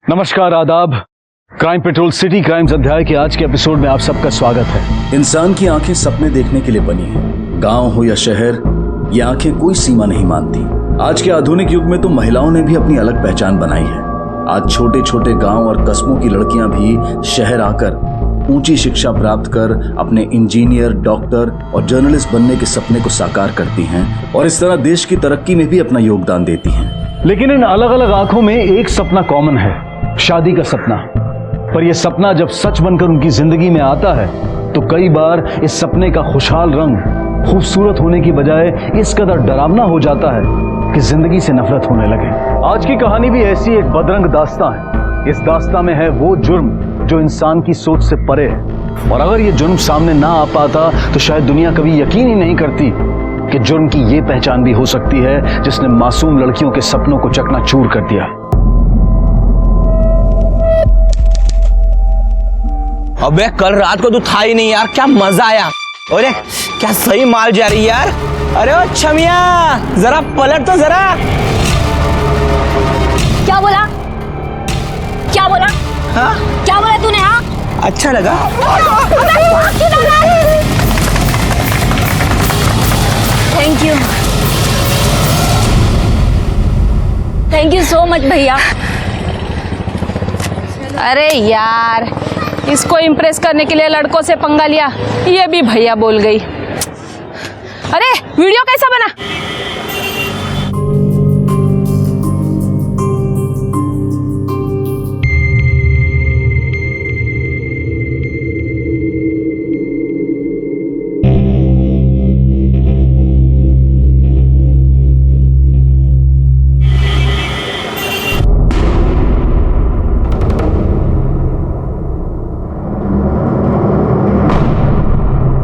नमस्कार, आदाब। Crime petrol city crimes अध्याय के आज के एपिसोड में आप सबका स्वागत है। इंसान की आंखें सपने देखने के लिए बनी हैं। गांव हो या शहर, ये आंखें कोई सीमा नहीं मानती। आज के आधुनिक युग में तो महिलाओं ने भी अपनी अलग पहचान बनाई है। आज छोटे छोटे गांव और कस्बों की लड़कियां भी शहर आकर ऊंची शिक्षा प्राप्त कर अपने इंजीनियर, डॉक्टर और जर्नलिस्ट बनने के सपने को साकार करती हैं और इस तरह देश की तरक्की में भी अपना योगदान देती हैं। लेकिन इन अलग अलग आंखों में एक सपना कॉमन है, शादी का सपना। पर यह सपना जब सच बनकर उनकी जिंदगी में आता है तो कई बार इस सपने का खुशहाल रंग खूबसूरत होने की बजाय इस कदर डरावना हो जाता है कि जिंदगी से नफरत होने लगे। आज की कहानी भी ऐसी एक बदरंग दास्तां है। इस दास्तां में है वो जुर्म जो इंसान की सोच से परे है, और अगर ये जुर्म सामने ना आ पाता तो शायद दुनिया कभी यकीन ही नहीं करती कि जुर्म की ये पहचान भी हो सकती है जिसने मासूम लड़कियों के सपनों को चकनाचूर कर दिया। अबे कल रात को तू था ही नहीं यार, क्या मजा आया। अरे क्या सही माल जा रही यार। अरे ओ छमिया, जरा पलट तो जरा। क्या बोला? क्या बोला? हाँ? क्या बोला तूने? हाँ, अच्छा लगा। Thank you, thank you so much भैया। अरे यार, इसको इम्प्रेस करने के लिए लड़कों से पंगा लिया, ये भी भैया बोल गई। अरे वीडियो कैसा बना?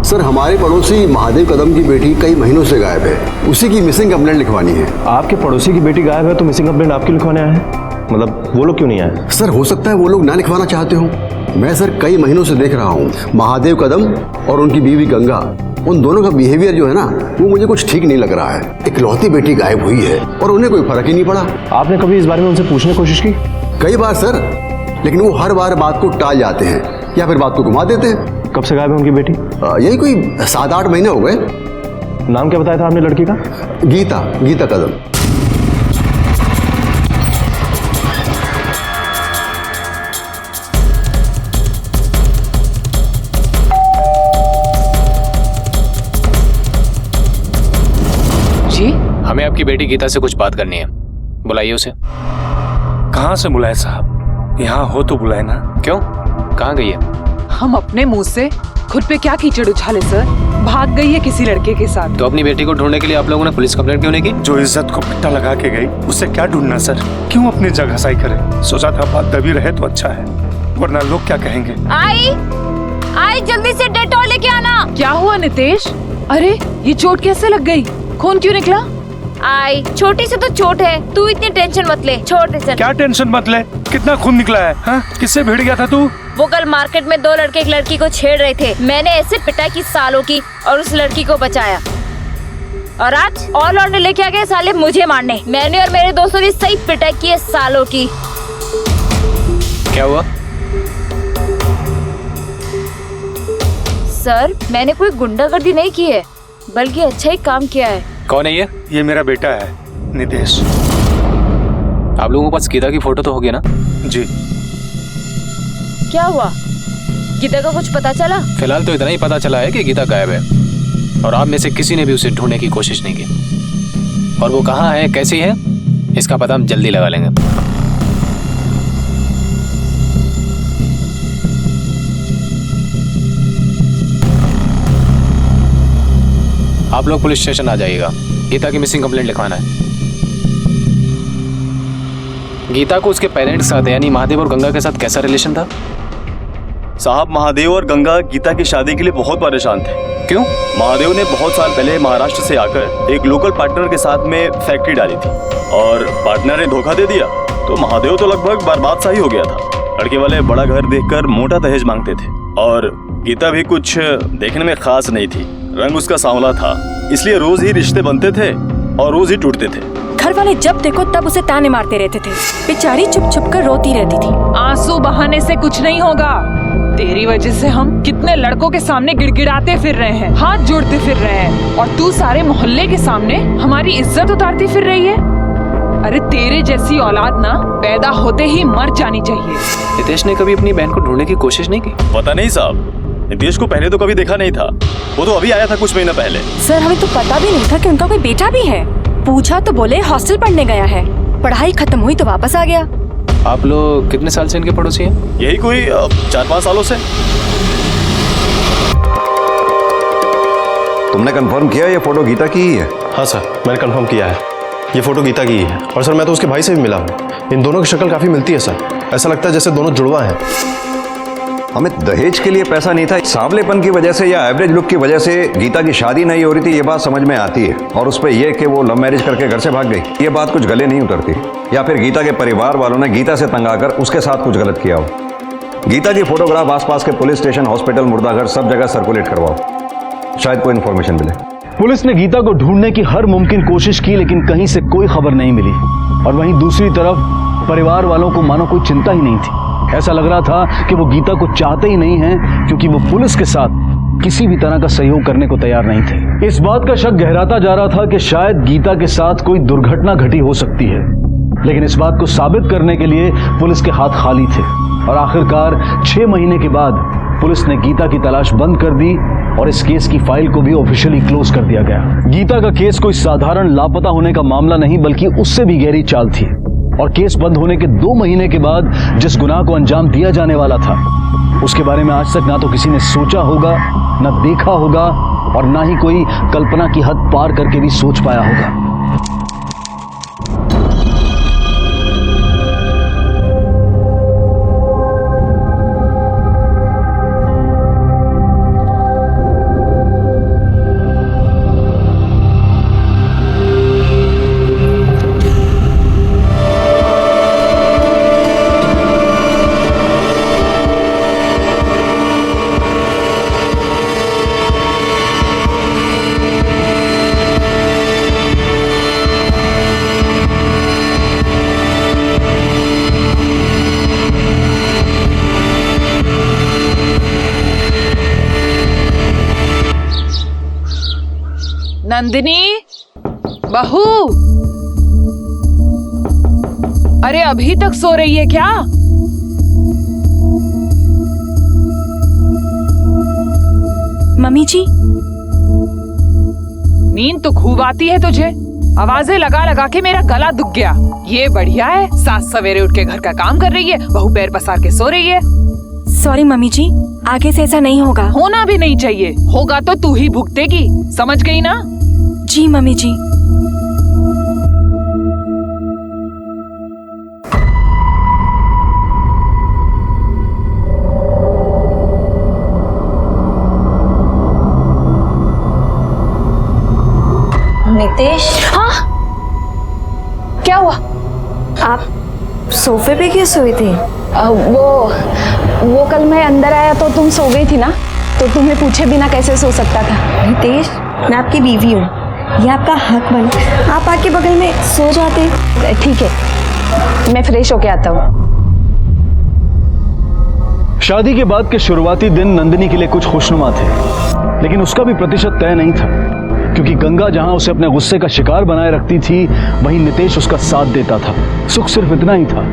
सर, हमारे पड़ोसी महादेव कदम की बेटी कई महीनों से गायब है। उसी की मिसिंग कंप्लेंट लिखवानी है। आपके पड़ोसी की बेटी गायब है तो मिसिंग कंप्लेंट आपकी लिखवाने आए हैं? मतलब वो लोग क्यों नहीं आए? सर, हो सकता है वो लोग ना लिखवाना चाहते हो। मैं सर कई महीनों से देख रहा हूँ महादेव कदम और उनकी बीवी गंगा, उन दोनों का बिहेवियर जो है ना, वो मुझे कुछ ठीक नहीं लग रहा है। इकलौती बेटी गायब हुई है और उन्हें कोई फर्क ही नहीं पड़ा। आपने कभी इस बारे में उनसे पूछने की कोशिश की? कई बार सर, लेकिन वो हर बार बात को टाल जाते हैं या फिर बात को घुमा देते हैं। कब से गायब है उनकी बेटी? यही कोई 7-8 महीने हो गए। नाम क्या बताया था आपने लड़की का? गीता कदम। जी, हमें आपकी बेटी गीता से कुछ बात करनी है, बुलाइए उसे। कहाँ से बुलाए साहब? यहाँ हो तो बुलाए ना। क्यों, कहाँ गई है? हम अपने मुंह से खुद पे क्या कीचड़ उछाले सर? भाग गई है किसी लड़के के साथ। तो अपनी बेटी को ढूंढने के लिए आप लोगों ने पुलिस कंप्लेंट क्यों नहीं की? जो इज्जत को पट्टा लगा के गई उसे क्या ढूंढना सर? क्यों अपनी जगह सही करे? सोचा था बात दबी रहे तो अच्छा है, वरना लोग क्या कहेंगे। आई जल्दी से डेटॉल लेके आना। क्या हुआ नितेश? अरे ये चोट कैसे लग गई? खून क्यों निकला? आई छोटी से तो चोट है, तू इतनी टेंशन मत ले। छोड़ टेंशन। क्या टेंशन मत ले? कितना खून निकला है? हाँ? किससे भिड़ गया था तू? वो कल मार्केट में 2 लड़के एक लड़की को छेड़ रहे थे। मैंने ऐसे पिटाई की सालों की और उस लड़की को बचाया, और आज और लौंडे लेके आ गए साले मुझे मारने। मैंने और मेरे दोस्तों ने सही पिटाई की है सालों की। क्या हुआ? सर, मैंने कोई गुंडागर्दी नहीं की है, बल्कि अच्छा ही काम किया है। कौन है ये? ये मेरा बेटा है नितेश। आप लोगों के पास गीता की फोटो तो होगी ना? जी। क्या हुआ? गीता का कुछ पता चला? फिलहाल तो इतना ही पता चला है कि गीता गायब है, और आप में से किसी ने भी उसे ढूंढने की कोशिश नहीं की। और वो कहाँ है, कैसी है, इसका पता हम जल्दी लगा लेंगे। आप लोग पुलिस स्टेशन आ जाइएगा, गीता की मिसिंग कंप्लेंट लिखवाना है। गीता को उसके पेरेंट्स के साथ यानी महादेव और गंगा के साथ कैसा रिलेशन था? साहब, महादेव और गंगा गीता की शादी के लिए बहुत परेशान थे। क्यों? महादेव ने बहुत साल पहले महाराष्ट्र से आकर एक लोकल पार्टनर के साथ में फैक्ट्री डाली थी, और पार्टनर ने धोखा दे दिया तो महादेव तो लगभग बर्बाद सा ही हो गया था। लड़के वाले बड़ा घर देखकर मोटा दहेज मांगते थे, और गीता भी कुछ देखने में खास नहीं थी। रंग उसका सांवला था, इसलिए रोज ही रिश्ते बनते थे और रोज ही टूटते थे। घर वाले जब देखो तब उसे ताने मारते रहते थे। बेचारी चुप छुप कर रोती रहती थी। आंसू बहाने से कुछ नहीं होगा। तेरी वजह से हम कितने लड़कों के सामने गिड़गिड़ाते फिर रहे हैं, हाथ जोड़ते फिर रहे हैं, और तू सारे मोहल्ले के सामने हमारी इज्जत उतारती फिर रही है। अरे तेरे जैसी औलाद ना पैदा होते ही मर जानी चाहिए। नितेश ने कभी अपनी बहन को ढूंढने की कोशिश नहीं की? पता नहीं साहब, नितेश को पहले तो कभी देखा नहीं था, वो तो अभी आया था कुछ महीना पहले। सर हमें तो पता भी नहीं था कि उनका कोई बेटा भी है। पूछा तो बोले हॉस्टल पढ़ने गया है, पढ़ाई खत्म हुई तो वापस आ गया। आप लोग कितने साल से इनके पड़ोसी हैं? यही कोई 4-5 सालों से। तुमने कंफर्म किया ये फोटो गीता की ही है? हाँ सर, मैंने कंफर्म किया है, ये फोटो गीता की ही है। और सर मैं तो उसके भाई से भी मिला हूँ, इन दोनों की शक्ल काफी मिलती है सर, ऐसा लगता है जैसे दोनों जुड़वा हैं। हमें दहेज के लिए पैसा नहीं था, सांवलेपन की वजह से या एवरेज लुक की वजह से गीता की शादी नहीं हो रही थी, ये बात समझ में आती है। और उस पर यह कि वो लव मैरिज करके घर से भाग गई, ये बात कुछ गले नहीं उतरती। या फिर गीता के परिवार वालों ने गीता से तंग आकर उसके साथ कुछ गलत किया हो। गीता की फोटोग्राफ आसपास के पुलिस स्टेशन, हॉस्पिटल, मुर्दाघर सब जगह सर्कुलेट करवाओ, शायद कोई इन्फॉर्मेशन मिले। पुलिस ने गीता को ढूंढने की हर मुमकिन कोशिश की, लेकिन कहीं से कोई खबर नहीं मिली। और वहीं दूसरी तरफ परिवार वालों को मानो कोई चिंता ही नहीं थी। ऐसा लग रहा था कि वो गीता को चाहते ही नहीं हैं, क्योंकि वो पुलिस के साथ किसी भी तरह का सहयोग करने को तैयार नहीं थे। इस बात का शक गहराता जा रहा था कि शायद गीता के साथ कोई दुर्घटना घटी हो सकती है, लेकिन इस बात को साबित करने के लिए पुलिस के हाथ खाली थे। और आखिरकार 6 महीने के बाद पुलिस ने गीता की तलाश बंद कर दी और इस केस की फाइल को भी ऑफिशियली क्लोज कर दिया गया। गीता का केस कोई साधारण लापता होने का मामला नहीं, बल्कि उससे भी गहरी चाल थी। और केस बंद होने के 2 महीने के बाद जिस गुनाह को अंजाम दिया जाने वाला था, उसके बारे में आज तक ना तो किसी ने सोचा होगा, ना देखा होगा, और ना ही कोई कल्पना की हद पार करके भी सोच पाया होगा। नंदिनी, बहू, अरे अभी तक सो रही है क्या? मम्मी जी, नींद तो खूब आती है तुझे, आवाजें लगा लगा के मेरा गला दुख गया। ये बढ़िया है, सास सवेरे उठ के घर का काम कर रही है, बहू पैर पसार के सो रही है। सॉरी मम्मी जी, आगे से ऐसा नहीं होगा। होना भी नहीं चाहिए, होगा तो तू ही भुगतेगी, समझ गई ना? जी मम्मी जी। नितेश, हाँ, क्या हुआ? आप सोफे पे क्यों सोई थी? वो कल मैं अंदर आया तो तुम सो गई थी ना, तो तुम्हें पूछे बिना कैसे सो सकता था? नितेश, मैं आपकी बीवी हूँ, ये आपका हक बना, आप आके बगल में सो जाते। ठीक है, मैं फ्रेश होके आता हूँ। शादी के बाद के शुरुआती दिन नंदिनी के लिए कुछ खुशनुमा थे, लेकिन उसका भी प्रतिशत तय नहीं था, क्योंकि गंगा जहां उसे अपने गुस्से का शिकार बनाए रखती थी, वहीं नितेश उसका साथ देता था। सुख सिर्फ इतना ही था,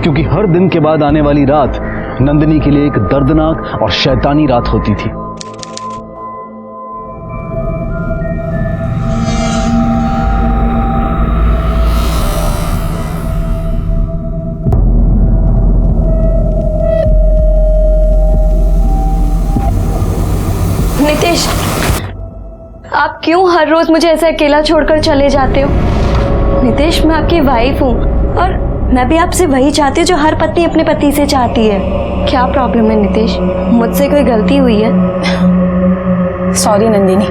क्योंकि हर दिन के बाद आने वाली रात नंदिनी के लिए एक दर्दनाक और शैतानी रात होती थी। नितेश, आप क्यों हर रोज मुझे ऐसे अकेला छोड़कर चले जाते हो? नितेश, मैं आपकी वाइफ हूँ और मैं भी आपसे वही चाहती हूँ जो हर पत्नी अपने पति से चाहती है। क्या प्रॉब्लम है नितेश? मुझसे कोई गलती हुई है? सॉरी नंदिनी,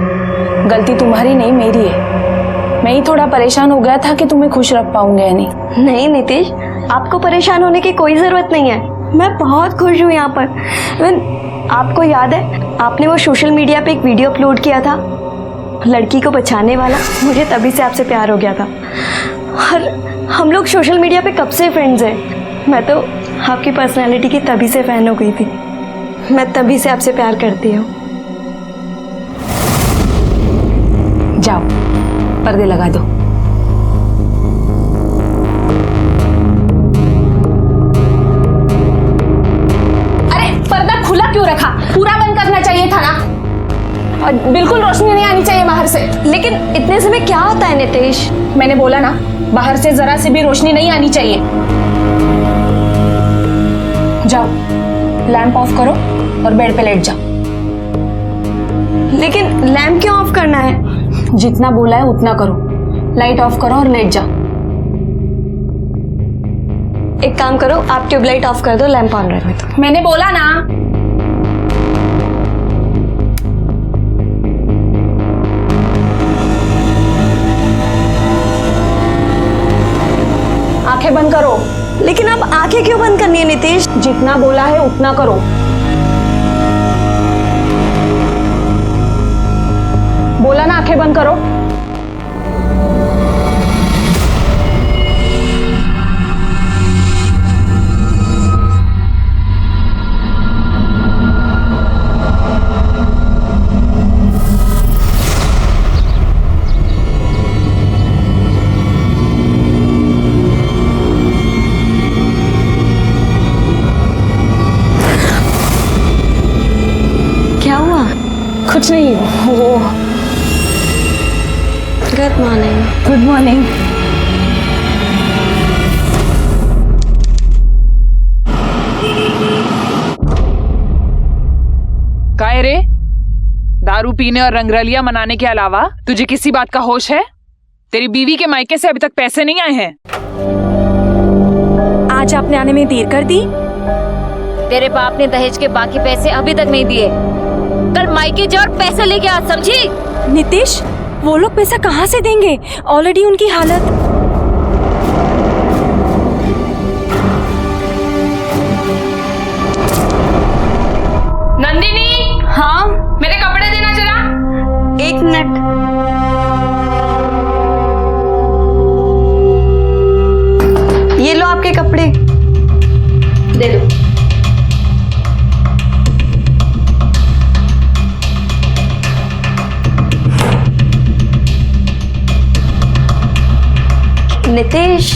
गलती तुम्हारी नहीं मेरी है। मैं ही थोड़ा परेशान हो गया था कि तुम्हें खुश रख पाऊंगा या नहीं। नहीं नितेश, आपको परेशान होने की कोई जरूरत नहीं है, मैं बहुत खुश हूँ यहाँ पर। आपको याद है, आपने वो सोशल मीडिया पे एक वीडियो अपलोड किया था लड़की को बचाने वाला, मुझे तभी से आपसे प्यार हो गया था। और हम लोग सोशल मीडिया पे कब से फ्रेंड्स हैं। मैं तो आपकी पर्सनालिटी की तभी से फैन हो गई थी। मैं तभी से आपसे प्यार करती हूँ। जाओ पर्दे लगा दो। अरे पर्दा खुला क्यों रखा? पूरा बंद करना चाहिए था ना। और बिल्कुल रोशनी नहीं आनी चाहिए बाहर से। लेकिन इतने समय क्या होता है नितेश? मैंने बोला ना, बाहर से जरा सी भी रोशनी नहीं आनी चाहिए। जाओ लैंप ऑफ करो और बेड पे लेट जाओ। लेकिन लैंप क्यों ऑफ करना है? जितना बोला है उतना करो। लाइट ऑफ करो और लेट जाओ। एक काम करो, आप ट्यूबलाइट ऑफ कर दो, लैंप ऑन रहने दो। मैंने बोला ना। आंखें बंद करो। लेकिन अब आंखें क्यों बंद करनी है नितेश? जितना बोला है उतना करो। बोला ना आंखें बंद करो। क्या हुआ? कुछ नहीं। वो गुड मॉर्निंग। Good morning. काय रे, दारू पीने और रंगरलिया मनाने के अलावा तुझे किसी बात का होश है? तेरी बीवी के मायके से अभी तक पैसे नहीं आए हैं। आज आपने आने में देर कर दी। तेरे बाप ने दहेज के बाकी पैसे अभी तक नहीं दिए। कल मायके जा और पैसे लेके आ, समझी? नितेश, वो लोग पैसा कहाँ से देंगे? ऑलरेडी उनकी हालत। नंदिनी, हाँ मेरे कपड़े देना जरा। एक मिनट। ये लो आपके कपड़े। दे दो। नितेश,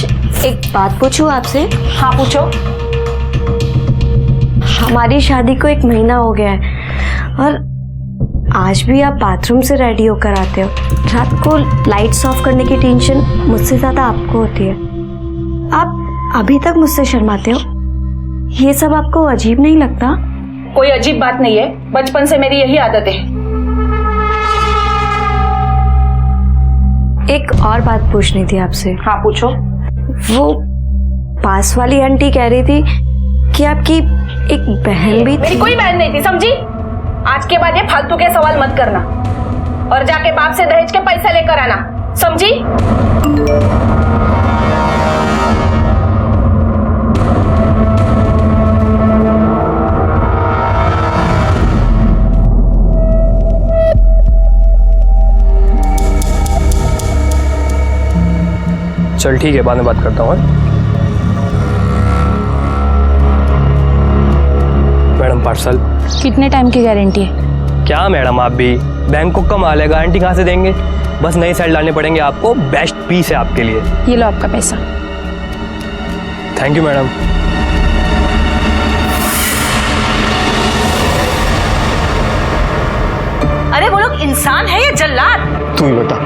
एक बात पूछूं आपसे? हाँ पूछो। हमारी शादी को 1 महीना हो गया है और आज भी आप बाथरूम से रेडी होकर आते हो। रात को लाइट्स ऑफ करने की टेंशन मुझसे ज्यादा आपको होती है। आप अभी तक मुझसे शर्माते हो। ये सब आपको अजीब नहीं लगता? कोई अजीब बात नहीं है, बचपन से मेरी यही आदत है। एक और बात पूछनी थी आपसे। हाँ पूछो। वो पास वाली आंटी कह रही थी कि आपकी एक बहन भी मेरी थी। कोई बहन नहीं थी, समझी? आज के बाद ये फालतू के सवाल मत करना और जाके बाप से दहेज के पैसे लेकर आना, समझी? चल ठीक है, बाद में बात करता हूँ। Madam parcel. कितने टाइम की गारंटी है? क्या मैडम, आप भी बैंक को कमाल है, गारंटी कहाँ से देंगे? बस नई साइड डालने पड़ेंगे आपको। बेस्ट पीस है आपके लिए। ये लो आपका पैसा। Thank you madam. अरे वो लोग इंसान है या जल्लाद? तू ही बता,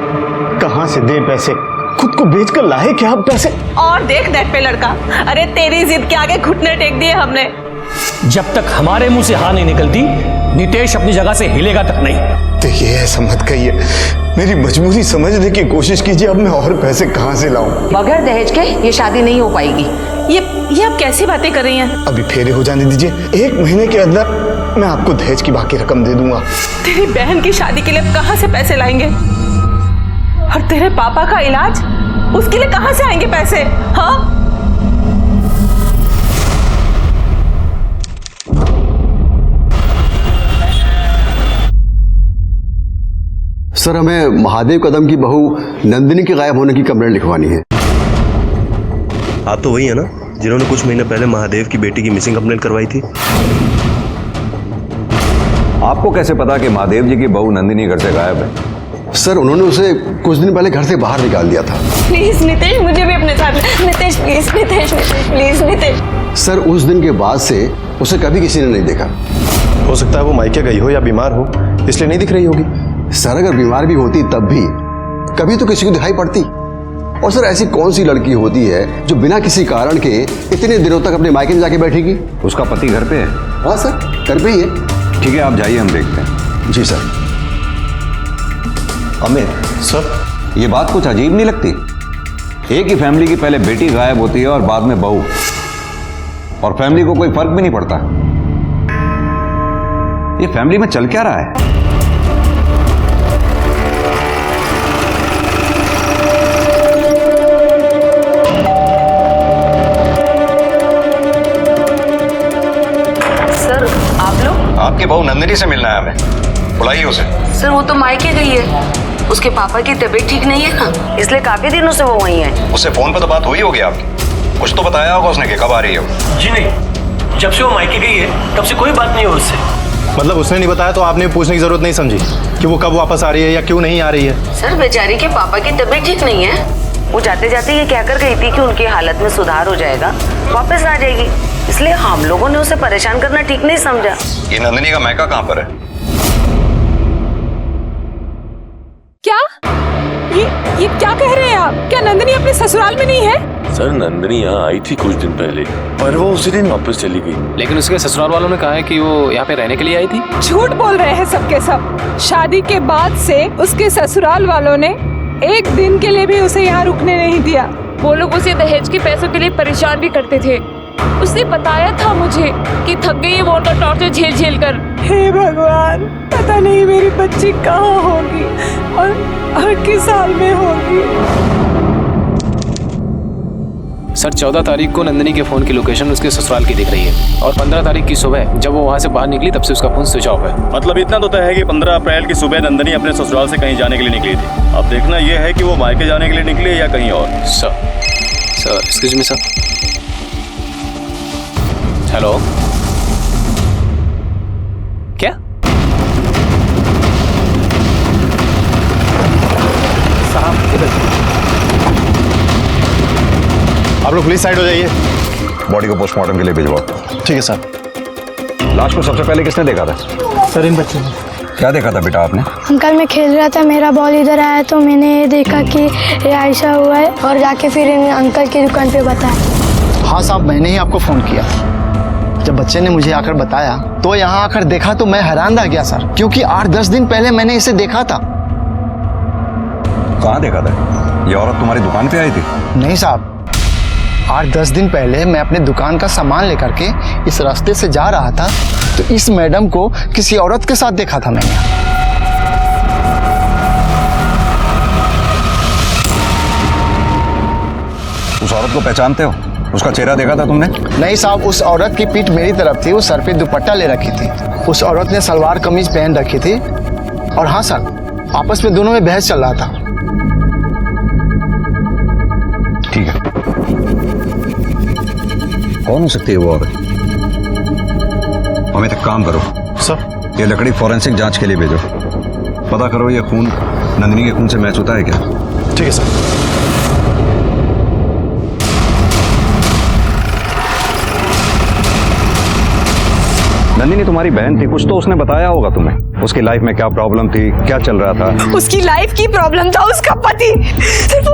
कहाँ से दे पैसे? खुद को बेच कर लाए क्या आप पैसे? और देख देख पे लड़का, अरे तेरी जिद के आगे घुटने टेक दिए हमने। जब तक हमारे मुंह से हाँ नहीं निकलती, नितेश अपनी जगह से हिलेगा तक नहीं। देखिए ऐसा मत कहिए, मेरी मजबूरी समझने की कोशिश कीजिए। अब मैं और पैसे कहाँ से लाऊं? बगैर दहेज के ये शादी नहीं हो पाएगी। ये आप कैसी बातें कर रही हैं? अभी फेरे हो जाने दीजिए, 1 महीने के अंदर मैं आपको दहेज की बाकी रकम दे दूंगा। तेरी बहन की शादी के लिए कहाँ से पैसे लाएंगे? और तेरे पापा का इलाज, उसके लिए कहाँ से आएंगे पैसे? हाँ, सर, हमें महादेव कदम की बहू नंदिनी के गायब होने की कंप्लेंट लिखवानी है। आप तो वही है ना जिन्होंने कुछ महीने पहले महादेव की बेटी की मिसिंग कंप्लेंट करवाई थी? आपको कैसे पता कि महादेव जी की बहू नंदिनी घर से गायब है? सर उन्होंने उसे कुछ दिन पहले घर से बाहर निकाल दिया था। प्लीज नितेश, मुझे भी अपने साथ ले। Nitesh please, Nitesh Nitesh please Nitesh. Sir उस दिन के बाद से उसे कभी किसी ने नहीं देखा। हो सकता है वो मायके गई हो या बीमार हो, इसलिए नहीं दिख रही होगी। सर अगर बीमार भी होती तब भी कभी तो किसी को दिखाई पड़ती। और सर ऐसी कौन सी लड़की होती है जो बिना किसी कारण के इतने दिनों तक अपने मायके में जाके बैठेगी? उसका पति घर पे है? हाँ सर घर पे ही है। ठीक है आप जाइए, हम देखते हैं। जी सर। अमित सर, ये बात कुछ अजीब नहीं लगती? एक ही फैमिली की पहले बेटी गायब होती है और बाद में बहू, और फैमिली को कोई फर्क भी नहीं पड़ता। ये फैमिली में चल क्या रहा है? सर आप लोग? आपकी बहू नंदिनी से मिलना है हमें, बुलाइए उसे। सर वो तो मायके गई है, उसके पापा की तबीयत ठीक नहीं है ना, इसलिए काफी दिनों से वो वहीं है। उससे फोन पे तो बात हुई होगी आपकी, कुछ तो बताया होगा उसने कि कब आ रही है वो। जी नहीं, जब से वो मायके गई है तब से कोई बात नहीं हुई उससे। मतलब उसने नहीं बताया तो आपने पूछने की जरूरत नहीं समझी कि वो कब वापस आ रही है या क्यों नहीं आ रही है? सर बेचारी के पापा की तबीयत ठीक नहीं है, वो जाते जाते ये कहकर गई थी कि उनकी हालत में सुधार हो जाएगा, वापस आ जाएगी, इसलिए हम लोगों ने उसे परेशान करना ठीक नहीं समझा। ये नंदिनी का मायका कहाँ पर है? क्या ये क्या कह रहे हैं आप? क्या नंदिनी अपने ससुराल में नहीं है? सर नंदिनी यहाँ आई थी कुछ दिन पहले, पर वो उसी दिन वापस चली गई। लेकिन उसके ससुराल वालों ने कहा है कि वो यहाँ पे रहने के लिए आई थी। झूठ बोल रहे हैं सबके सब। शादी के बाद से उसके ससुराल वालों ने एक दिन के लिए भी उसे यहाँ रुकने नहीं दिया। वो लोग उसे दहेज के पैसों के लिए परेशान भी करते थे। उसने बताया था मुझे कि थक गई है वो उनका टॉर्चर झेल झेल कर। हे भगवान, पता नहीं मेरी बच्ची कहाँ होगी और किस हाल में होगी। सर 14 तारीख को नंदिनी के फोन की लोकेशन उसके ससुराल की दिख रही है और 15 तारीख की सुबह जब वो वहाँ से बाहर निकली तब से उसका फोन स्विच ऑफ है। मतलब इतना तो तय है कि 15 अप्रैल की सुबह नंदिनी अपने ससुराल से कहीं जाने के लिए निकली थी। अब देखना यह है कि वो मायके जाने के लिए निकली है या कहीं और। Sir excuse me sir. Hello, क्या? साहब आप लोग प्लीज साइड हो जाइए। बॉडी को पोस्टमार्टम के लिए भिजवाओ। ठीक है सर। लाश को सबसे पहले किसने देखा था? सर इन बच्चों ने। क्या देखा था बेटा आपने? अंकल मैं खेल रहा था, मेरा बॉल इधर आया तो मैंने ये देखा कि ये ऐसा हुआ है और जाके फिर इन अंकल की दुकान पे बताया। हाँ साहब, मैंने ही आपको फोन किया। जब बच्चे ने मुझे आकर बताया तो यहाँ आकर देखा तो मैं हैरान रह गया सर, क्योंकि 8-10 दिन पहले मैंने इसे देखा था। कहाँ देखा था? ये औरत तुम्हारी दुकान पे आई थी? नहीं साहब, 8-10 दिन पहले मैं अपने दुकान का सामान लेकर के इस रास्ते से जा रहा था तो इस मैडम को किसी औरत के साथ देखा था मैंने। उस औरत को पहचानते हो? उसका चेहरा देखा था तुमने? नहीं साहब, उस औरत की पीठ मेरी तरफ थी, वो सर पे दुपट्टा ले रखी थी। उस औरत ने सलवार कमीज पहन रखी थी और हाँ सर, आपस में दोनों में बहस चल रहा था। ठीक है, कौन हो सकती है वो औरत? हमें एक काम करो सर, ये लकड़ी फॉरेंसिक जांच के लिए भेजो। पता करो ये खून नंदिनी के खून से मैच होता है क्या? ठीक है सर। नंदिनी तुम्हारी बहन थी, कुछ तो उसने बताया होगा तुम्हें। उसकी लाइफ में क्या प्रॉब्लम थी, क्या चल रहा था? उसकी लाइफ की प्रॉब्लम था उसका पति। सिर्फ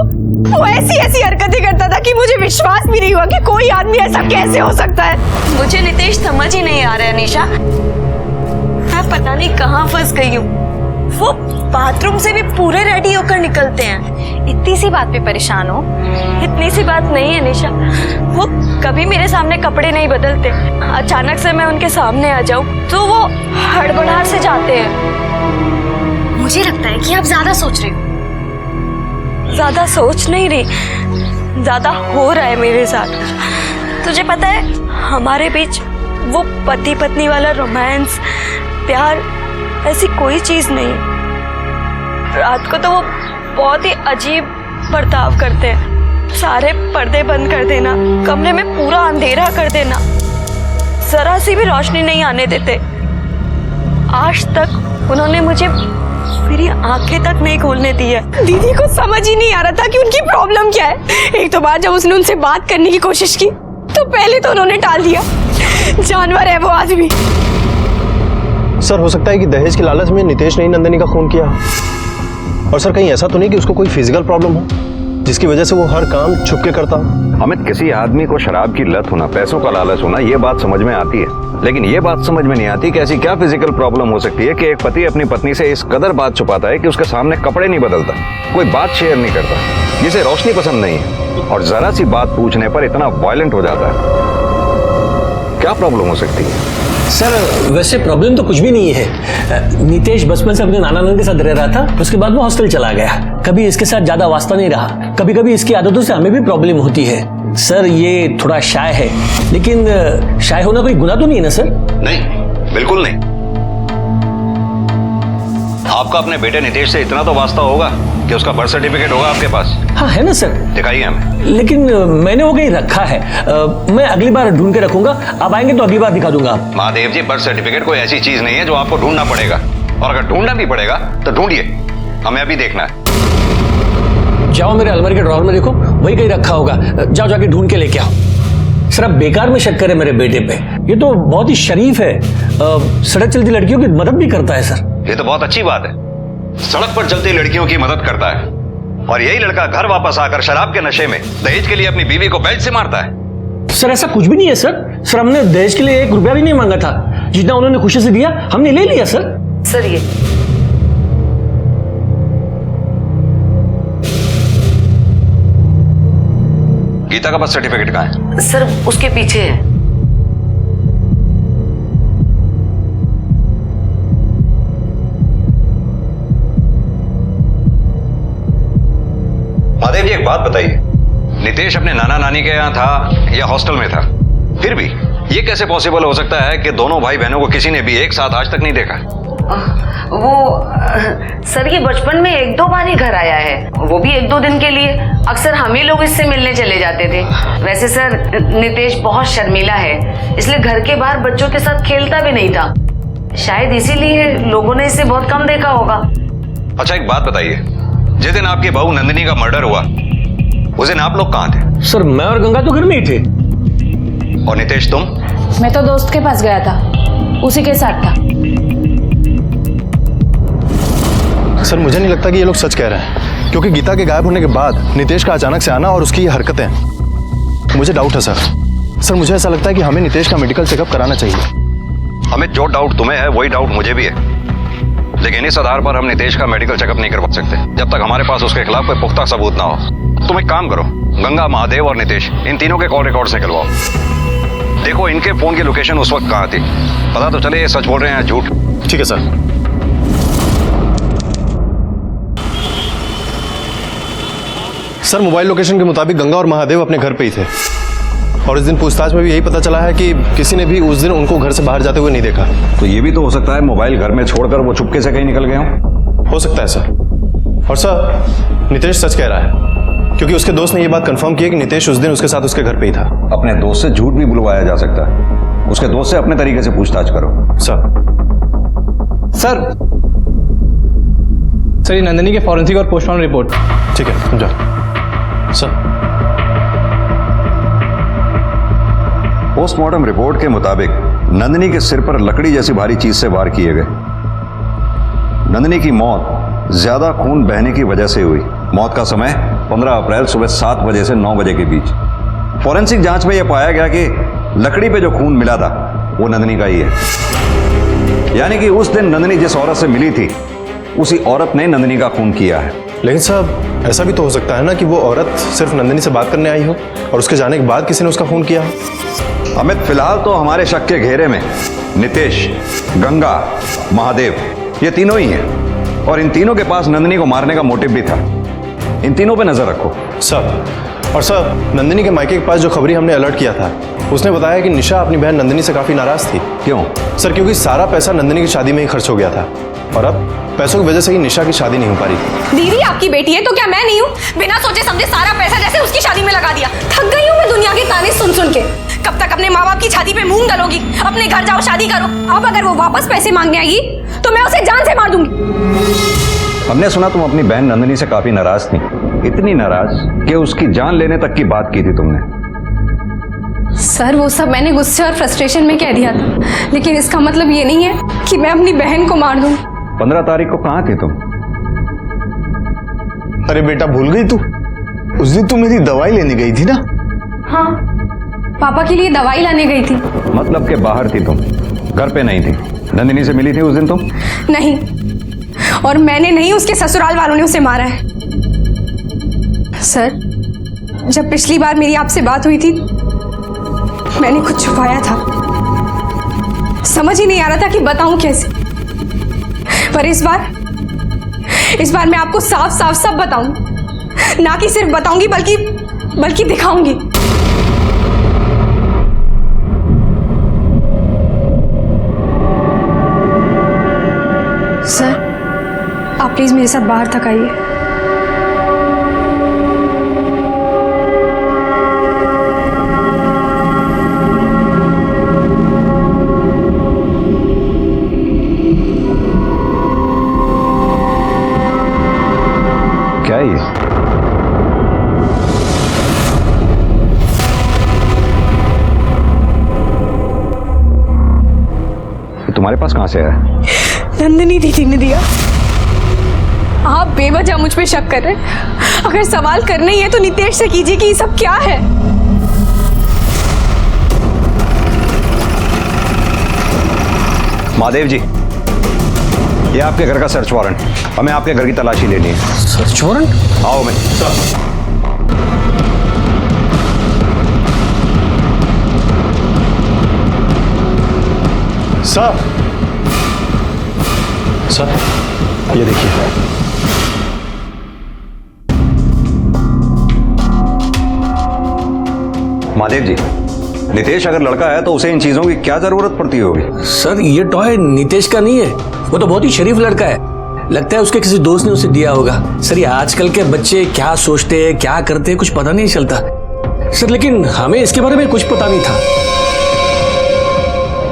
वो ऐसी हरकतें करता था कि मुझे विश्वास भी नहीं हुआ कि कोई आदमी ऐसा कैसे हो सकता है। मुझे नितेश समझ ही नहीं आ रहा है निशा, मैं पता नहीं कहाँ फंस गई हूँ। वो बाथरूम से भी पूरे रेडी होकर निकलते हैं। इतनी सी बात पे परेशान हो? इतनी सी बात नहीं है निशा, वो कभी मेरे सामने कपड़े नहीं बदलते। अचानक से मैं उनके सामने आ जाऊं तो वो हड़बड़ाहट से जाते हैं। मुझे लगता है कि आप ज्यादा सोच रही हो। ज्यादा सोच नहीं रही, ज्यादा हो रहा है मेरे साथ। तुझे पता है हमारे बीच वो पति पत्नी वाला रोमांस, प्यार, ऐसी कोई चीज नहीं। रात को तो वो बहुत ही अजीब बर्ताव करते हैं। सारे पर्दे बंद कर देना, कमरे में पूरा अंधेरा कर देना, जरा सी भी रोशनी नहीं आने देते। आज तक उन्होंने मुझे मेरी आंखें तक नहीं खोलने दी है। दीदी को समझ ही नहीं आ रहा था कि उनकी प्रॉब्लम क्या है। एक तो बार जब उसने उनसे बात करने की कोशिश की तो पहले तो उन्होंने टाल दिया। जानवर है वो आदमी। सर हो सकता है कि दहेज के लालच में नितेश ने ही नंदिनी का खून किया। और सर कहीं ऐसा तो नहीं कि उसको कोई फिजिकल प्रॉब्लम हो जिसकी वजह से वो हर काम छुप के करता हो। अमित, किसी आदमी को शराब की लत होना, पैसों का लालच होना, ये बात समझ में आती है, लेकिन ये बात समझ में नहीं आती कि ऐसी क्या फिजिकल प्रॉब्लम हो सकती है कि एक पति अपनी पत्नी से इस कदर बात छुपाता है कि उसके सामने कपड़े नहीं बदलता, कोई बात शेयर नहीं करता, जिसे रोशनी पसंद नहीं है, और जरा सी बात पूछने पर इतना वायलेंट हो जाता है। क्या प्रॉब्लम हो सकती है? सर वैसे प्रॉब्लम तो कुछ भी नहीं है। नितेश बचपन से अपने नाना नानी के साथ रह रहा था, उसके बाद वो हॉस्टल चला गया। कभी इसके साथ ज्यादा वास्ता नहीं रहा। कभी कभी इसकी आदतों से हमें भी प्रॉब्लम होती है। सर ये थोड़ा शाय है, लेकिन शाय होना कोई गुनाह तो नहीं है ना सर? नहीं, बिल्कुल नहीं। आपका अपने बेटे नितेश से इतना तो वास्ता होगा कि उसका बर्थ सर्टिफिकेट होगा आपके पास? हाँ है ना सर। दिखाइए हमें। लेकिन मैंने वो कहीं रखा है। मैं अगली बार ढूंढ के रखूंगा, आप आएंगे तो अगली बार दिखा दूंगा। महादेव जी, बर्थ सर्टिफिकेट कोई ऐसी चीज नहीं है जो आपको ढूंढना पड़ेगा, और अगर ढूंढना भी पड़ेगा तो ढूंढिए, हमें अभी देखना है। जाओ मेरे अलमारी के ड्रॉअर में देखो, वही कहीं रखा होगा। जाओ जाके ढूंढ के लेके आओ। सर आप बेकार में शक करें मेरे बेटे पे, ये तो बहुत ही शरीफ है। सड़क चलती लड़कियों की मदद भी करता है सर। ये तो बहुत अच्छी बात है, सड़क पर चलती लड़कियों की मदद करता है, और यही लड़का घर वापस आकर शराब के नशे में दहेज के लिए अपनी बीवी को बेल्ट से मारता है। सर ऐसा कुछ भी नहीं है सर। सर हमने दहेज के लिए 1 रुपया भी नहीं मांगा था, जितना उन्होंने खुशी से दिया हमने ले लिया सर। सर ये गीता का बर्थ सर्टिफिकेट कहाँ है? सर उसके पीछे है। महादेव जी एक बात बताइए, नितेश अपने नाना नानी के यहाँ था या हॉस्टल में था? फिर भी ये कैसे पॉसिबल हो सकता है कि दोनों भाई बहनों को किसी ने भी एक साथ आज तक नहीं देखा? सर ये बचपन में 1-2 बार ही घर आया है, वो भी 1-2 दिन के लिए। अक्सर हम ही लोग इससे मिलने चले जाते थे। वैसे सर नितेश बहुत शर्मीला है, इसलिए घर के बाहर बच्चों के साथ खेलता भी नहीं था। शायद इसीलिए लोगों ने इसे बहुत कम देखा होगा। अच्छा एक बात बताइए, जिस दिन आपकी बहू नंदिनी का मर्डर हुआ उस दिन आप लोग कहाँ थे? सर मैं और गंगा तो घर में ही थे। और नितेश तुम? मैं तो दोस्त के पास गया था, उसी के साथ था। सर मुझे नहीं लगता कि ये लोग सच कह रहे हैं, क्योंकि गीता के गायब होने के बाद नितेश का अचानक से आना और उसकी ये हरकतें, मुझे डाउट है सर मुझे ऐसा लगता है कि हमें नितेश का मेडिकल चेकअप कराना चाहिए। हमें जो डाउट तुम्हें है वही डाउट मुझे भी है, लेकिन इस आधार पर हम नितेश का मेडिकल चेकअप नहीं करवा सकते जब तक हमारे पास उसके खिलाफ कोई पुख्ता सबूत ना हो। तुम एक काम करो, गंगा, महादेव और नितेश इन तीनों के कॉल रिकॉर्ड्स निकलवाओ। देखो इनके फोन की लोकेशन उस वक्त कहाँ थी, पता तो चले ये सच बोल रहे हैं झूठ। ठीक है सर। सर मोबाइल लोकेशन के मुताबिक गंगा और महादेव अपने घर पे ही थे, और इस दिन पूछताछ में भी यही पता चला है कि किसी ने भी उस दिन उनको घर से बाहर जाते हुए नहीं देखा। तो ये भी तो हो सकता है मोबाइल घर में छोड़कर वो चुपके से कहीं निकल गए हो सकता है सर। और सर नितेश सच कह रहा है, क्योंकि उसके दोस्त ने ये बात कंफर्म की है कि नितेश उस दिन उसके साथ उसके घर पे ही था। अपने दोस्त से झूठ भी बुलवाया जा सकता है, उसके दोस्त से अपने तरीके से पूछताछ करो। सर ये नंदिनी के फॉरेंसिक और पोस्टमार्टम रिपोर्ट। ठीक है जाओ सर। पोस्टमार्टम रिपोर्ट के मुताबिक नंदिनी के सिर पर लकड़ी जैसी भारी चीज से वार किए गए। नंदिनी की मौत ज्यादा खून बहने की वजह से हुई। मौत का समय 15 अप्रैल सुबह 7 बजे से 9 बजे के बीच। फॉरेंसिक जांच में यह पाया गया कि लकड़ी पे जो खून मिला था वो नंदिनी का ही है, यानी कि उस दिन नंदिनी जिस औरत से मिली थी उसी औरत ने नंदिनी का खून किया है। लेकिन साहब ऐसा भी तो हो सकता है ना कि वो औरत सिर्फ नंदिनी से बात करने आई हो और उसके जाने के बाद किसी ने उसका खून किया हो। अमित फिलहाल तो हमारे शक के घेरे में नितेश, गंगा, महादेव ये तीनों ही हैं, और इन तीनों के पास नंदिनी को मारने का मोटिव भी था। इन तीनों पे नजर रखो। सब और सब नंदिनी के मायके के पास जो खबरी हमने अलर्ट किया था उसने बताया कि निशा अपनी बहन नंदिनी से काफी नाराज थी। क्यों? सर क्योंकि सारा पैसा नंदिनी की शादी में ही खर्च हो गया था और अब पैसों की वजह से ही निशा की शादी नहीं हो पा रही थी। दीदी आपकी बेटी है तो क्या मैं नहीं हूँ? बिना सोचे समझे सारा पैसा जैसे उसकी शादी में लगा दिया। थक गई हूँ मैं दुनिया के ताने सुन सुन के। कब तक अपने माँ बाप की छाती पे मूंग डालोगी? अपने घर जाओ, शादी करो। अब अगर वो वापस पैसे मांगने आएगी तो मैं उसे जान से मार दूंगी। हमने सुना तुम अपनी बहन नंदिनी से काफी नाराज थी, इतनी नाराज कि उसकी जान लेने तक की बात की थी तुमने। सर वो सब मैंने गुस्से और फ्रस्ट्रेशन में कह दिया था, लेकिन इसका मतलब ये नहीं है कि मैं अपनी बहन को मार दूं। 15 तारीख को कहाँ थी तुम? अरे बेटा भूल गई तू? उस दिन तू मेरी दवाई लेने गई थी ना? हाँ, पापा के लिए दवाई लाने गई थी। मतलब के बाहर थी तुम, घर पे नहीं थी। नंदिनी से मिली थी उस दिन तुम? नहीं, और मैंने नहीं, उसके ससुराल वालों ने उसे मारा है। सर जब पिछली बार मेरी आपसे बात हुई थी मैंने कुछ छुपाया था, समझ ही नहीं आ रहा था कि बताऊं कैसे। पर इस बार मैं आपको साफ साफ सब बताऊं, ना कि सिर्फ बताऊंगी बल्कि दिखाऊंगी। सर आप प्लीज मेरे साथ बाहर तक आइए। क्या है ये? तुम्हारे पास कहां से आया? नंदिनी दीदी ने दिया। आप बेवजह मुझ पे शक कर रहे हैं। अगर सवाल करने ही है तो नितेश से कीजिए कि ये सब क्या है। महादेव जी, ये आपके घर का सर्च वारंट। हमें आपके घर की तलाशी लेनी है। Search warrant? आओ मैं। सर ये देखिए। महादेव जी, नितेश अगर लड़का है तो उसे इन चीजों की क्या जरूरत पड़ती होगी? सर ये टॉय नितेश का नहीं है, वो तो बहुत ही शरीफ लड़का है। लगता है उसके किसी दोस्त ने उसे दिया होगा। सर ये आजकल के बच्चे क्या सोचते हैं क्या करते हैं कुछ पता नहीं चलता सर, लेकिन हमें इसके बारे में कुछ पता नहीं था।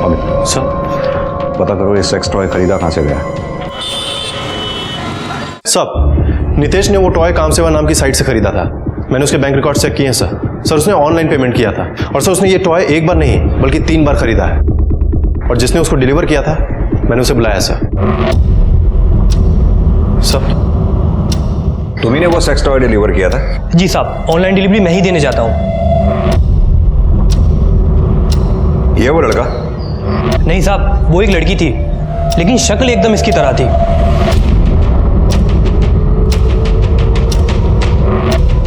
अमित सर पता करो ये सेक्स टॉय खरीदा कहां से गया? सब नितेश ने वो टॉय कामसेवा नाम की साइट से खरीदा था। मैंने उसके बैंक रिकॉर्ड चेक किए हैं सर उसने ऑनलाइन पेमेंट किया था। और सर उसने ये टॉय एक बार नहीं बल्कि 3 बार खरीदा है। और जिसने उसको डिलीवर किया था मैंने उसे बुलाया सर। तुम्ही ने वो सेक्स टॉय डिलीवर किया था? जी साहब, ऑनलाइन डिलीवरी मैं ही देने जाता हूँ। ये वो लड़का? नहीं साहब, वो एक लड़की थी, लेकिन शक्ल एकदम इसकी तरह थी।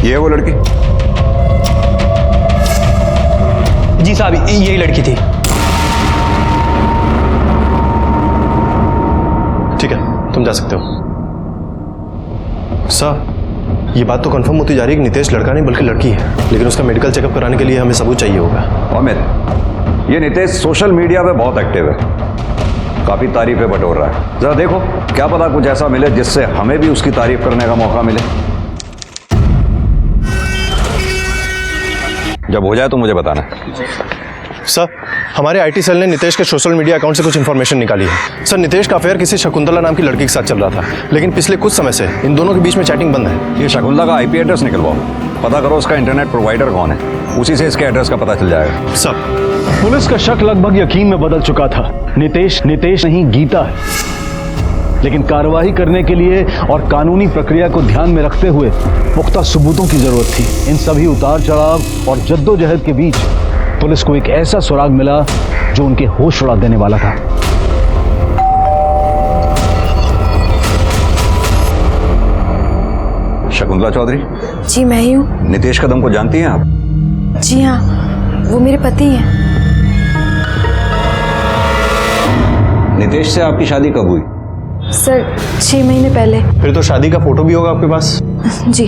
ये वो लड़की? जी साहब, यही लड़की थी। ठीक है, तुम जा सकते हो। सर ये बात तो कंफर्म होती जा रही है कि नितेश लड़का नहीं बल्कि लड़की है, लेकिन उसका मेडिकल चेकअप कराने के लिए हमें सबूत चाहिए होगा। अमित, ये नितेश सोशल मीडिया पे बहुत एक्टिव है, काफी तारीफें बटोर रहा है। जरा देखो, क्या पता कुछ ऐसा मिले जिससे हमें भी उसकी तारीफ करने का मौका मिले। जब हो जाए तो मुझे बताना। सर हमारे आईटी सेल ने नितेश के सोशल मीडिया अकाउंट से कुछ इन्फॉर्मेशन निकाली है। सर नितेश का अफेयर किसी शकुंतला नाम की लड़की के साथ चल रहा था, लेकिन पिछले कुछ समय से इन दोनों के बीच में चैटिंग बंद है। ये शकुंतला का आईपी एड्रेस निकलवाओ, पता करो उसका इंटरनेट प्रोवाइडर कौन है, उसी से इसके एड्रेस का पता चल जाएगा। सर पुलिस का शक लगभग यकीन में बदल चुका था। नितेश नहीं गीता है, लेकिन कार्रवाई करने के लिए और कानूनी प्रक्रिया को ध्यान में रखते हुए पुख्ता सबूतों की जरूरत थी। इन सभी उतार चढ़ाव और जद्दोजहद के बीच पुलिस को एक ऐसा सुराग मिला जो उनके होश उड़ा देने वाला था। शकुंतला चौधरी? जी मैं ही हूँ। नितेश कदम को जानती हैं आप? जी हाँ, वो मेरे पति हैं। नितेश से आपकी शादी कब हुई? सर 6 महीने पहले। फिर तो शादी का फोटो भी होगा आपके पास? जी।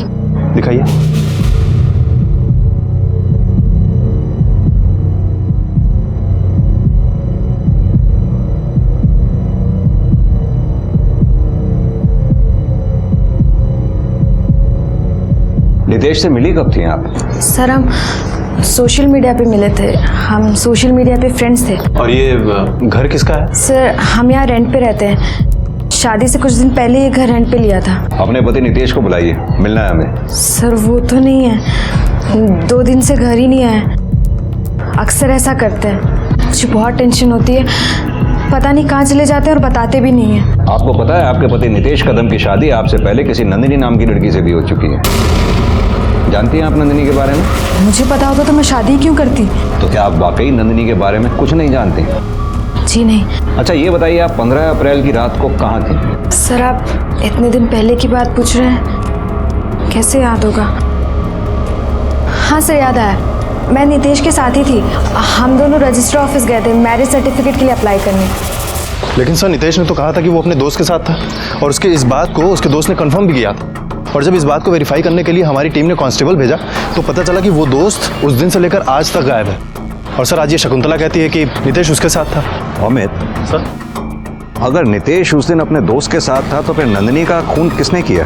दिखाइए। नितेश से मिली कब थी आप? सर हम सोशल मीडिया पे मिले थे, हम सोशल मीडिया पे फ्रेंड्स थे। और ये घर किसका है? सर हम यहाँ रेंट पे रहते हैं, शादी से कुछ दिन पहले ये घर रेंट पे लिया था। अपने पति नितेश को बुलाइए, मिलना है हमें। सर वो तो नहीं है, 2 दिन से घर ही नहीं आए। अक्सर ऐसा करते हैं, मुझे बहुत टेंशन होती है, पता नहीं कहाँ चले जाते हैं और बताते भी नहीं है। आपको पता है आपके पति नितेश कदम की शादी आपसे पहले किसी नंदिनी नाम की लड़की से भी हो चुकी है? जानती हैं आप नंदिनी के बारे में? मुझे पता होता तो मैं शादी क्यों करती। तो क्या आप वाकई नंदिनी के बारे में कुछ नहीं जानते? जी नहीं। अच्छा ये बताइए, आप 15 अप्रैल की रात को कहाँ थे? सर आप इतने दिन पहले की बात पूछ रहे हैं, कैसे याद होगा? हाँ सर याद आया, मैं नितेश के साथ ही थी। हम दोनों रजिस्टर ऑफिस गए थे मैरिज सर्टिफिकेट के लिए अप्लाई करने। लेकिन सर नितेश ने तो कहा था कि वो अपने दोस्त के साथ था, और उसके इस बात को उसके दोस्त ने कंफर्म भी किया था। और जब इस बात को वेरीफाई करने के लिए हमारी टीम ने कांस्टेबल भेजा तो पता चला कि वो दोस्त उस दिन से लेकर आज तक गायब है। और सर आज ये शकुंतला कहती है कि नितेश उसके साथ था। अमित सर, अगर नितेश उस दिन अपने दोस्त के साथ था तो फिर नंदिनी का खून किसने किया?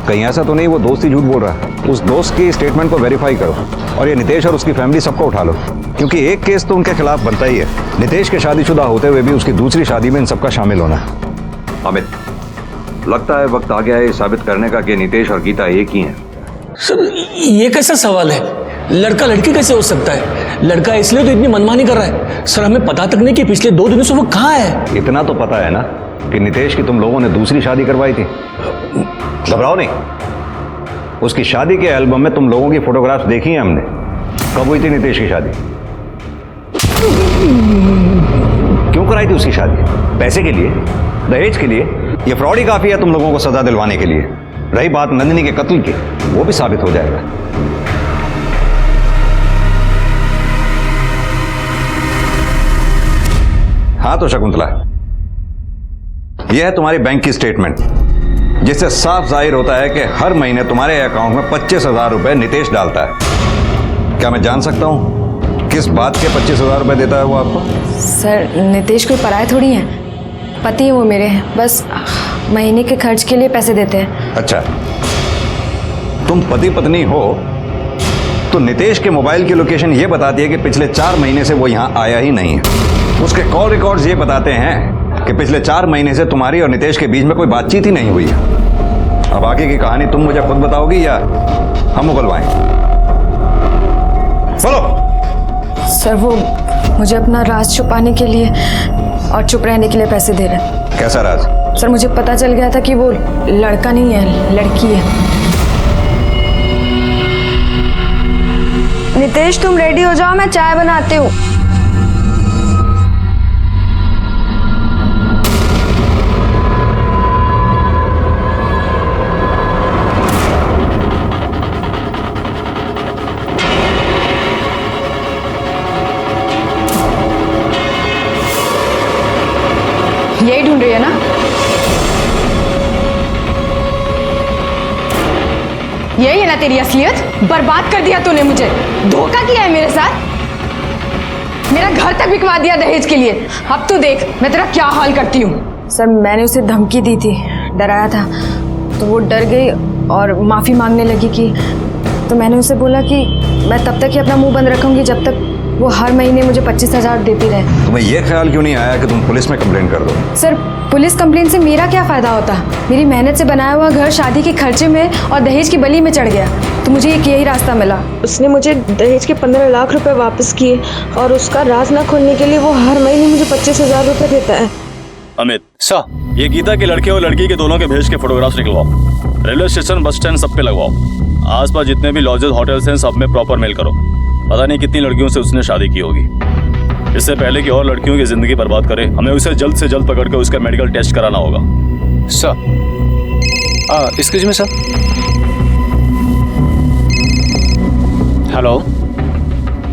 कहीं ऐसा तो नहीं वो दोस्त ही झूठ बोल रहा है? उस दोस्त की स्टेटमेंट को वेरीफाई करो और ये नितेश और उसकी फैमिली सबको उठा लो, क्योंकि एक केस तो उनके खिलाफ बनता ही है। नितेश के शादीशुदा होते हुए भी उसकी दूसरी शादी में इन सबका शामिल होना है। अमित लगता है वक्त आ गया है साबित करने का कि नितेश और गीता एक ही हैं। सर ये कैसा सवाल है? लड़का लड़की कैसे हो सकता है? लड़का इसलिए तो इतनी मनमानी कर रहा है। सर हमें पता तक नहीं कि पिछले 2 दिनों से वो कहाँ है। इतना तो पता है ना कि नितेश की तुम लोगों ने दूसरी शादी करवाई थी। घबराओ नहीं, उसकी शादी के एल्बम में तुम लोगों की फोटोग्राफ्स देखी हैं हमने। कब हुई थी नितेश की शादी? क्यों कराई थी उसकी शादी? पैसे के लिए? दहेज के लिए? ये फ्रॉड ही काफी है तुम लोगों को सजा दिलवाने के लिए। रही बात नंदिनी के कत्ल की, वो भी साबित हो जाएगा। हाँ तो शकुंतला, यह है तुम्हारी बैंक की स्टेटमेंट, जिससे साफ जाहिर होता है कि हर महीने तुम्हारे अकाउंट में 25,000 रुपए नितेश डालता है। क्या मैं जान सकता हूं किस बात के 25,000 रुपए देता है वो आपको? सर नितेश कोई पराये थोड़ी है, पति है वो मेरे, बस महीने के खर्च के लिए पैसे देते हैं। अच्छा, तुम पति पत्नी हो तो नितेश के मोबाइल की लोकेशन ये बताती है कि पिछले 4 महीने से वो यहाँ आया ही नहीं है। उसके कॉल रिकॉर्ड्स ये बताते हैं कि पिछले 4 महीने से तुम्हारी और नितेश के बीच में कोई बातचीत ही नहीं हुई है। अब आगे की कहानी तुम मुझे खुद बताओगी या हम उगलवाएं? बोलो। सर वो मुझे अपना राज छुपाने के लिए और चुप रहने के लिए पैसे दे रहे हैं। कैसा राज? सर मुझे पता चल गया था कि वो लड़का नहीं है, लड़की है। नितेश तुम रेडी हो जाओ, मैं चाय बनाती हूँ। यही ढूंढ रही है ना? यही है ना तेरी असलियत? बर्बाद कर दिया तूने मुझे, धोखा किया है मेरे साथ, मेरा घर तक बिकवा दिया दहेज के लिए। अब तू देख मैं तेरा क्या हाल करती हूँ। सर मैंने उसे धमकी दी थी, डराया था, तो वो डर गई और माफ़ी मांगने लगी कि तो मैंने उसे बोला कि मैं तब तक ही अपना मुंह बंद रखूंगी जब तक वो हर महीने मुझे 25,000 देती रहे। तुम्हें यह ख्याल क्यों नहीं आया कि तुम पुलिस में कंप्लेंट कर दो? सर पुलिस कंप्लेंट से मेरा क्या फ़ायदा होता? मेरी मेहनत से बनाया हुआ घर शादी के खर्चे में और दहेज की बली में चढ़ गया, तो मुझे एक यही रास्ता मिला। उसने मुझे दहेज के 15 लाख रुपए वापस किए और उसका राज न खोलने के लिए वो हर महीने मुझे 25,000 रुपए देता है। अमित सर, ये गीता के लड़के और लड़की के दोनों के भेज के फोटोग्राफ्स निकलवाओ। रेलवे स्टेशन, बस स्टैंड सब पे लगवाओ। आसपास जितने भी लॉजेस होटल्स हैं सब में प्रॉपर मेल करो। पता नहीं कितनी लड़कियों से उसने शादी की होगी। इससे पहले कि और लड़कियों की जिंदगी बर्बाद करे, हमें उसे जल्द से जल्द पकड़ कर उसका मेडिकल टेस्ट कराना होगा। Sir excuse me sir. Hello,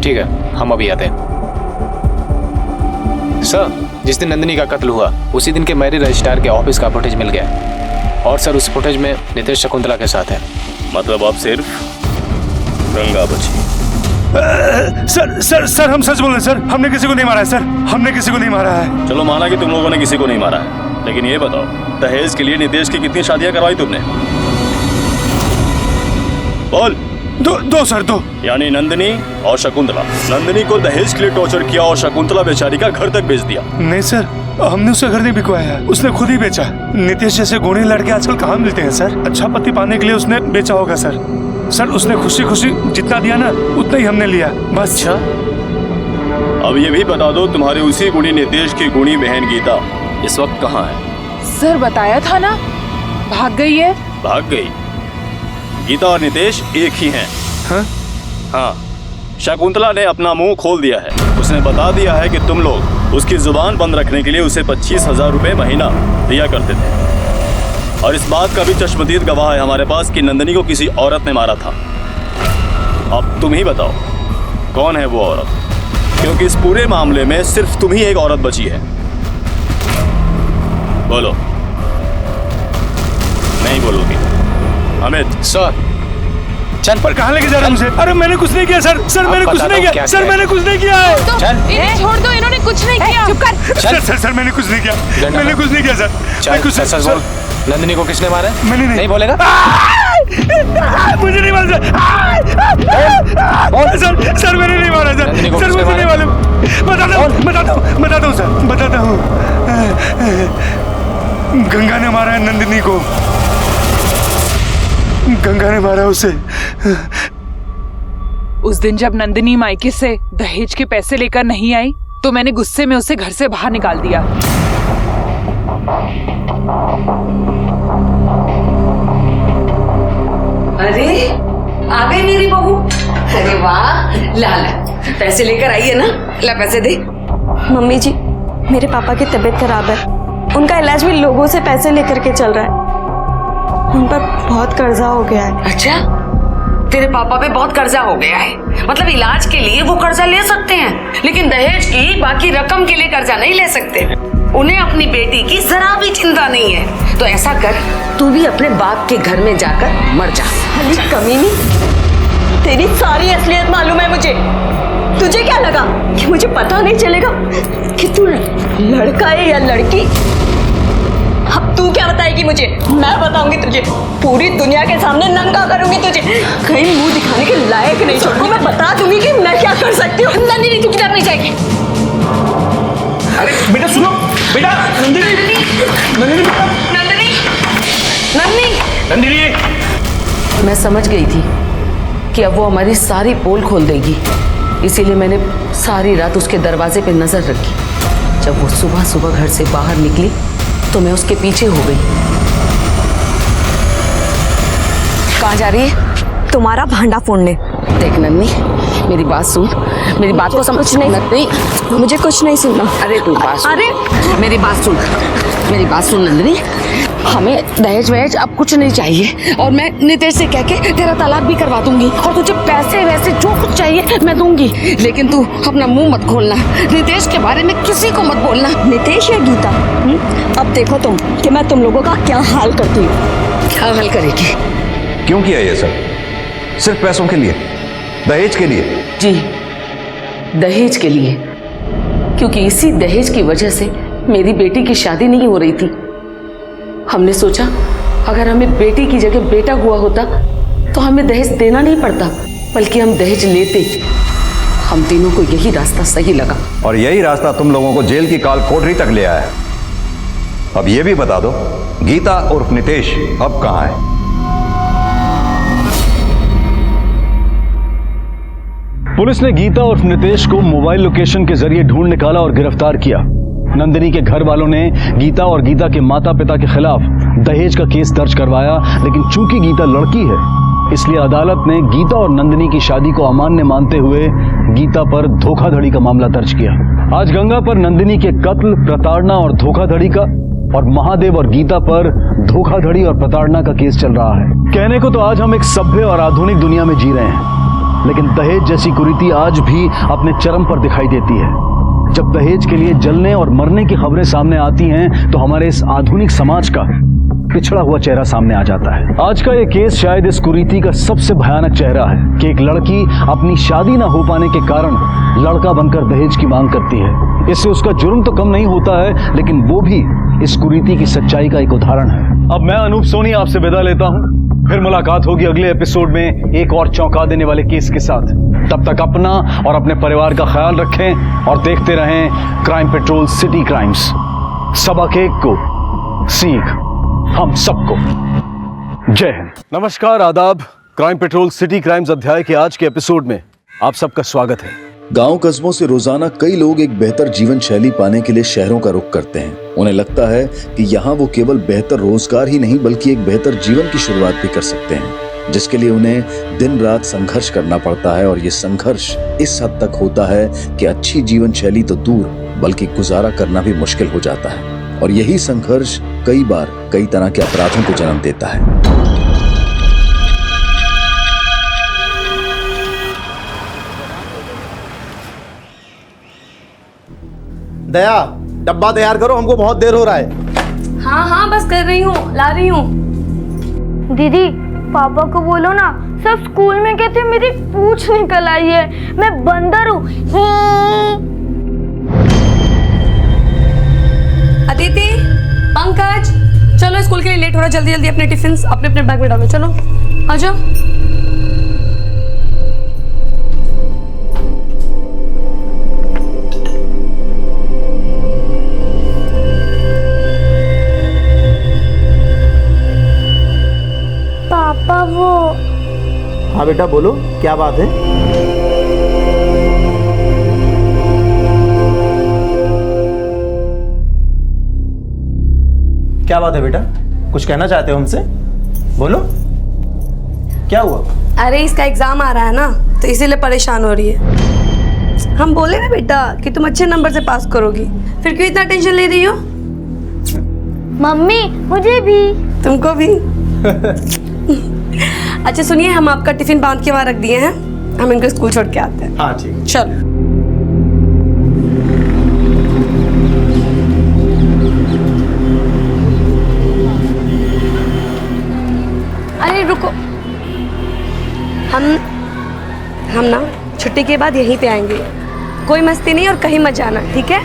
ठीक है हम अभी आते हैं। सर जिस दिन नंदिनी का कत्ल हुआ उसी दिन के मैरिज रजिस्ट्रार के ऑफिस का फुटेज मिल गया और सर उस फुटेज में नितेश शकुंतला के साथ है। मतलब आप सिर्फ गंगा बची। सर सर सर हम सच बोल रहे हैं सर, हमने किसी को नहीं मारा है सर, हमने किसी को नहीं मारा है। चलो माना कि तुम लोगों ने किसी को नहीं मारा है, लेकिन ये बताओ दहेज के लिए नितेश की कितनी शादियां करवाई तुमने? बोल। दो सर, दो। यानी नंदिनी और शकुंतला। नंदिनी को दहेज के लिए टॉर्चर किया और शकुंतला बेचारी का घर तक बेच दिया। नहीं सर, हमने उसे घर नहीं बिकवाया, उसने खुद ही बेचा। नितेश जैसे गुणी लड़के आजकल कहाँ मिलते हैं सर? अच्छा पति पाने के लिए उसने बेचा होगा सर। सर उसने खुशी खुशी जितना दिया ना उतना ही हमने लिया बस। अच्छा, अब ये भी बता दो तुम्हारे उसी गुणी नितेश की गुणी बहन गीता इस वक्त कहाँ है? सर बताया था ना, भाग गई है। भाग गई? गीता और नितेश एक ही हैं। हाँ, शकुंतला ने अपना मुंह खोल दिया है। उसने बता दिया है कि तुम लोग उसकी जुबान बंद रखने के लिए उसे 25,000 रुपए महीना दिया करते थे। और इस बात का भी चश्मदीद गवाह है हमारे पास कि नंदिनी को किसी औरत ने मारा था। अब तुम ही बताओ कौन है वो औरत, क्योंकि इस पूरे मामले में सिर्फ तुम ही एक औरत बची है। बोलो। नहीं बोलोगी? अमित। सर चल, पर कहाँ लेके जा रहे हैं मुझे? अरे मैंने कुछ नहीं किया सर, सर मैंने कुछ नहीं किया, सर मैंने कुछ नहीं किया है। चल इन्हें छोड़ दो, इन्होंने कुछ नहीं किया। चुप कर। सर मैंने कुछ नहीं किया, मैंने कुछ नहीं किया सर। चल कुछ सच बोल, नंदिनी को किसने मारा? मैंने नहीं बोलेगा? मुझे नहीं मारा सर, सर मैंने नहीं मारा सर, सर मुझे नहीं मालूम। बताता हूँ सर, बताता हूँ। गंगा ने मारा है नंदिनी को, गंगा ने मारा उसे। उस दिन जब नंदिनी मायके से दहेज के पैसे लेकर नहीं आई तो मैंने गुस्से में उसे घर से बाहर निकाल दिया। अरे आ गई मेरी बहू। अरे वाह, ला पैसे लेकर आई है ना, ला पैसे दे। मम्मी जी, मेरे पापा की तबीयत खराब है, उनका इलाज भी लोगों से पैसे लेकर के चल रहा है। उन पर बहुत कर्जा हो गया है। अच्छा, तेरे पापा पे बहुत कर्जा हो गया है? मतलब इलाज के लिए वो कर्जा ले सकते हैं, लेकिन दहेज की बाकी रकम के लिए कर्जा नहीं ले सकते। उन्हें अपनी बेटी की जरा भी चिंता नहीं है। तो ऐसा कर, तू भी अपने बाप के घर में जाकर मर जा। अरे कमीनी, तेरी सारी असलियत मालूम है मुझे। तुझे क्या लगा कि मुझे पता नहीं चलेगा कि तू लड़का है या लड़की? अब तू क्या बताएगी मुझे? मैं बताऊंगी तुझे, पूरी दुनिया के सामने नंगा करूंगी तुझे, कहीं मुंह दिखाने के लायक नहीं छोड़ूंगी। मैं बता दूंगी कि मैं क्या कर सकती हूँ। नंदिनी तू किधर नहीं जाएगी? अरे बेटा सुनो, बेटा नंदिनी, नंदिनी, नंदिनी, नंदिनी, नंदिनी। मैं समझ गई थी कि अब वो हमारी सारी पोल खोल देगी, इसीलिए मैंने सारी रात उसके दरवाजे पे नजर रखी। जब वो सुबह सुबह घर से बाहर निकली तो मैं उसके पीछे हो गई। कहाँ जा रही है? तुम्हारा भांडा फोड़ने। देख नन्नी, मेरी बात सुन, मेरी बात को समझ। नहीं, मुझे कुछ नहीं सुनना। अरे तू बात सुन। अरे मेरी बात सुन, मेरी बात सुन नंदिनी, हमें दहेज वहेज अब कुछ नहीं चाहिए, और मैं नितेश से कह के तेरा तलाक भी करवा दूंगी, और तुझे पैसे वैसे जो कुछ चाहिए मैं दूंगी, लेकिन तू अपना मुंह मत खोलना, नितेश के बारे में किसी को मत बोलना। नितेश या गीता? अब देखो तुम कि मैं तुम लोगों का क्या हाल करती हूँ। क्या हाल करेगी? क्यों किया ये सब? सिर्फ पैसों के लिए, दहेज के लिए? जी, दहेज के लिए, क्योंकि इसी दहेज की वजह से मेरी बेटी की शादी नहीं हो रही थी। हमने सोचा अगर हमें बेटी की जगह बेटा हुआ होता तो हमें दहेज देना नहीं पड़ता, बल्कि हम दहेज लेते। हम तीनों को यही रास्ता सही लगा, और यही रास्ता तुम लोगों को जेल की काल कोठरी तक ले आया। अब ये भी बता दो, गीता उर्फ नितेश अब कहाँ है? पुलिस ने गीता उर्फ नितेश को मोबाइल लोकेशन के जरिए ढूंढ निकाला और गिरफ्तार किया। नंदिनी के घर वालों ने गीता और गीता के माता पिता के खिलाफ दहेज का केस दर्ज करवाया, लेकिन चूंकि गीता लड़की है इसलिए अदालत ने गीता और नंदिनी की शादी को अमान्य मानते हुए गीता पर धोखाधड़ी का मामला दर्ज किया। आज गंगा पर नंदिनी के कत्ल, प्रताड़ना और धोखाधड़ी का, और महादेव और गीता पर धोखाधड़ी और प्रताड़ना का केस चल रहा है। कहने को तो आज हम एक सभ्य और आधुनिक दुनिया में जी रहे हैं, लेकिन दहेज जैसी कुरीति आज भी अपने चरम पर दिखाई देती है। जब दहेज के लिए जलने और मरने की खबरें सामने आती हैं तो हमारे इस आधुनिक समाज का पिछड़ा हुआ चेहरा सामने आ जाता है। आज का ये केस शायद इस कुरीति का सबसे भयानक चेहरा है कि एक लड़की अपनी शादी ना हो पाने के कारण लड़का बनकर दहेज की मांग करती है। इससे उसका जुर्म तो कम नहीं होता है, लेकिन वो भी इस कुरीति की सच्चाई का एक उदाहरण है। अब मैं अनूप सोनी आपसे विदा लेता हूँ, फिर मुलाकात होगी अगले एपिसोड में एक और चौंका देने वाले केस के साथ। तब तक अपना और अपने परिवार का ख्याल रखें और देखते रहें क्राइम पेट्रोल सिटी क्राइम्स। सबक एक को सीख हम सबको। जय हिंद। नमस्कार, आदाब। क्राइम पेट्रोल सिटी क्राइम्स अध्याय के आज के एपिसोड में आप सबका स्वागत है। गांव कस्बों से रोजाना कई लोग एक बेहतर जीवन शैली पाने के लिए शहरों का रुख करते हैं। उन्हें लगता है कि यहाँ वो केवल बेहतर रोजगार ही नहीं बल्कि एक बेहतर जीवन की शुरुआत भी कर सकते हैं, जिसके लिए उन्हें दिन रात संघर्ष करना पड़ता है। और ये संघर्ष इस हद तक होता है कि अच्छी जीवन शैली तो दूर बल्कि गुजारा करना भी मुश्किल हो जाता है। और यही संघर्ष कई बार कई तरह के अपराधों को जन्म देता है। दया, डब्बा तैयार करो, हमको बहुत देर हो रहा है। हाँ हाँ बस कर रही हूँ, ला रही हूँ। दीदी पापा को बोलो ना, सब स्कूल में कहते मेरी पूंछ निकल आई है, मैं बंदर हूँ। अदिति, पंकज, चलो स्कूल के लिए लेट हो रहा है, जल्दी जल्दी अपने टिफिन अपने अपने बैग में डालो। चलो आ जाओ। पापा वो। हाँ बेटा बोलो, क्या बात है? क्या बात है बेटा, कुछ कहना चाहते हो हमसे? बोलो, क्या हुआ? अरे इसका एग्जाम आ रहा है ना, तो इसीलिए परेशान हो रही है। हम बोले ना बेटा कि तुम अच्छे नंबर से पास करोगी, फिर क्यों इतना टेंशन ले रही हो? मम्मी मुझे भी। तुमको भी। अच्छा सुनिए, हम आपका टिफिन बांध के वहाँ रख दिए हैं, हम इनको स्कूल छोड़ के आते हैं। हाँ ठीक। चलो। अरे रुको, हम ना छुट्टी के बाद यहीं पे आएंगे। कोई मस्ती नहीं और कहीं मत जाना, ठीक है?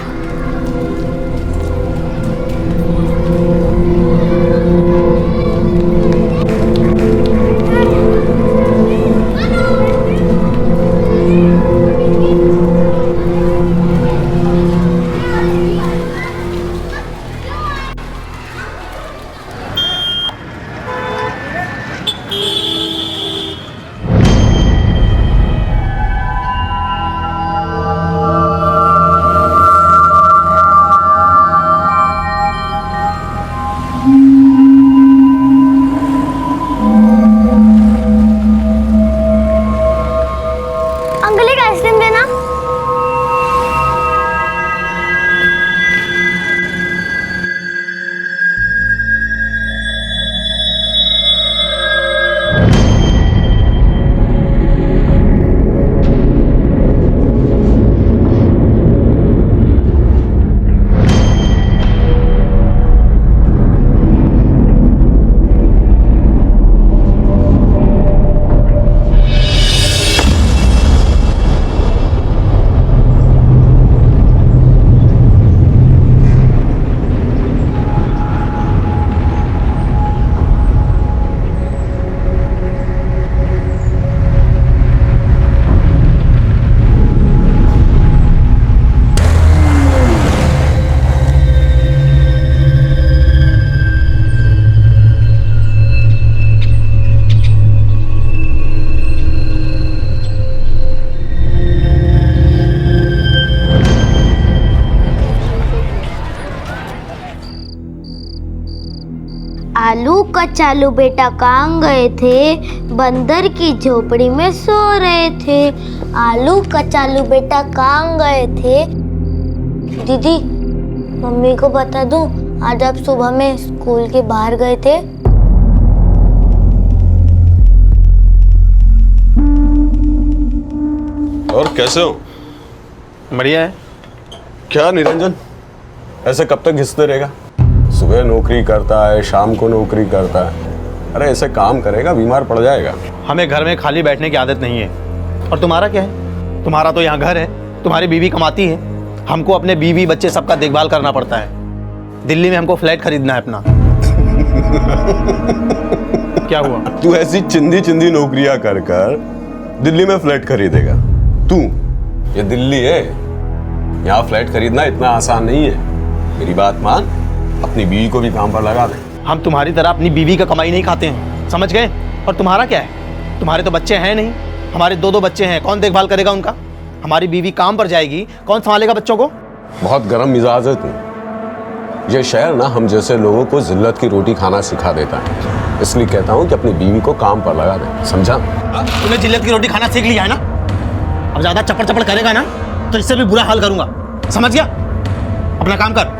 आलू कचालू बेटा कहाँ गए थे? बंदर की झोपड़ी में सो रहे थे। आलू कचालू बेटा कहाँ गए थे? दीदी मम्मी को बता दूं, आज आप सुबह में स्कूल के बाहर गए थे। और कैसे हो? बढ़िया है। क्या निरंजन, ऐसे कब तक घिसते रहेगा? सुबह नौकरी करता है, शाम को नौकरी करता है। अरे ऐसे काम करेगा बीमार पड़ जाएगा। हमें घर में खाली बैठने की आदत नहीं है। और तुम्हारा क्या है? तुम्हारा तो यहाँ घर है, तुम्हारी बीवी कमाती है, हमको अपने बीवी बच्चे सबका देखभाल करना पड़ता है। दिल्ली में हमको फ्लैट खरीदना है अपना। क्या हुआ? तू ऐसी चिंदी चिंदी नौकरियां कर कर दिल्ली में फ्लैट खरीदेगा? तू, ये दिल्ली है, यहाँ फ्लैट खरीदना इतना आसान नहीं है। मेरी बात मान, अपनी बीवी को भी काम पर लगा दे। हम तुम्हारी तरह अपनी बीवी का कमाई नहीं खाते हैं, समझ गए? और तुम्हारा क्या है? तुम्हारे तो बच्चे हैं नहीं, हमारे 2-2 बच्चे हैं, कौन देखभाल करेगा उनका? हमारी बीवी काम पर जाएगी, कौन संभालेगा बच्चों को? बहुत गर्म मिजाज है तू। ये शहर ना हम जैसे लोगों को जिल्लत की रोटी खाना सिखा देता है, इसलिए कहता हूँ कि अपनी बीवी को काम पर लगा दे, समझा? तूने जिल्लत की रोटी खाना सीख लिया है ना, अब ज्यादा चपड़ चपड़ करेगा ना तो इससे भी बुरा हाल करूंगा, समझ गया? अपना काम कर।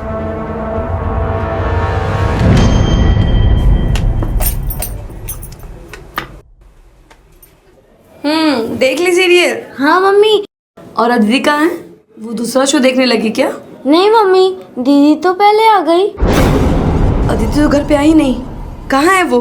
देख ली सीरियल? हाँ मम्मी। और अदिति कहाँ है? वो दूसरा शो देखने लगी क्या? नहीं मम्मी, दीदी तो पहले आ गई। अदिति तो घर पे आई नहीं, कहाँ है वो?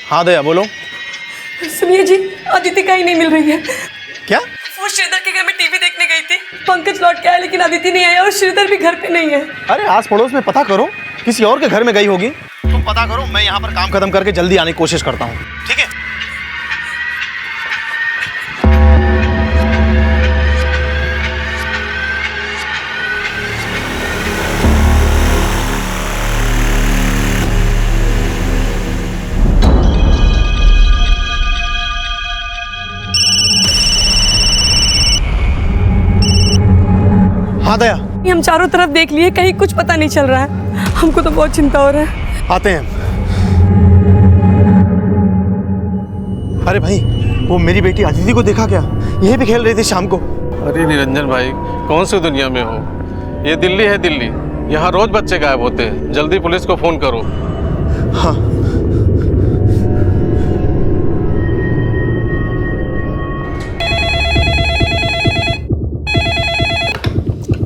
हाँ दया बोलो। सुनिए जी, अदिति कहीं नहीं मिल रही है। क्या? वो श्रीधर के घर में टीवी देखने गई थी, पंकज लौट के आया लेकिन अदिति नहीं आई और श्रीधर भी घर पे नहीं है। अरे आस पड़ोस में पता करो, किसी और के घर में गई होगी। तुम पता करो, मैं यहाँ पर काम खत्म करके जल्दी आने की कोशिश करता हूँ, ठीक है? हाँ दया, हम चारों तरफ देख लिए, कहीं कुछ पता नहीं चल रहा है, हमको तो बहुत चिंता हो रहा है। आते हैं। अरे भाई, वो मेरी बेटी अदिति को देखा क्या? यही भी खेल रही थी शाम को। अरे निरंजन भाई, कौन सी दुनिया में हो? ये दिल्ली है दिल्ली, यहाँ रोज बच्चे गायब होते हैं। जल्दी पुलिस को फोन करो। हाँ।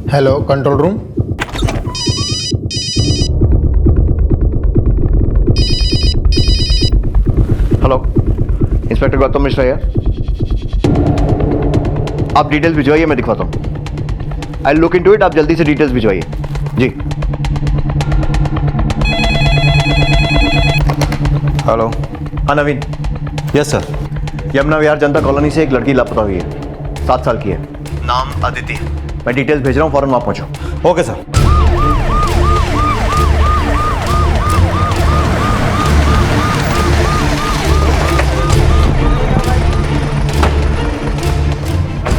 Hello control room. Hello, inspector Gautam Mishra है। आप डिटेल्स भिजवाइए, मैं दिखवाता हूँ। आई लुक इनटू इट, आप जल्दी से डिटेल्स भिजवाइए जी। हेलो। हाँ Naveen. Yes sir. Yamuna Vihar Janata colony से एक लड़की लापता हुई है, 7 साल की है, नाम अदिति। मैं डिटेल्स भेज रहा हूँ, फौरन वहाँ पहुँचो। Okay sir.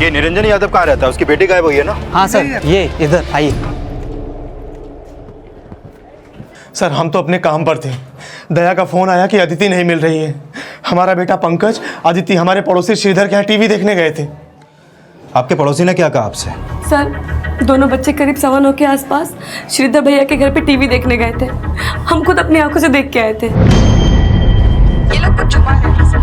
ये निरंजन यादव कहाँ रहता है? उसकी बेटी गायब हुई है ना? हाँ सर, ये इधर आइए। सर हम तो अपने काम पर थे, दया का फोन आया कि अदिति नहीं मिल रही है। हमारा बेटा पंकज, अदिति हमारे पड़ोसी श्रीधर के यहाँ टीवी देखने गए थे। आपके पड़ोसी ने क्या कहा आपसे? सर, दोनों बच्चे करीब 9:15 के आसपास श्रीधर भैया के घर पे टीवी देखने गए थे। हम खुद अपनी आंखों से देख के आए थे। ये लोग कुछ छुपा रहे हैं सर।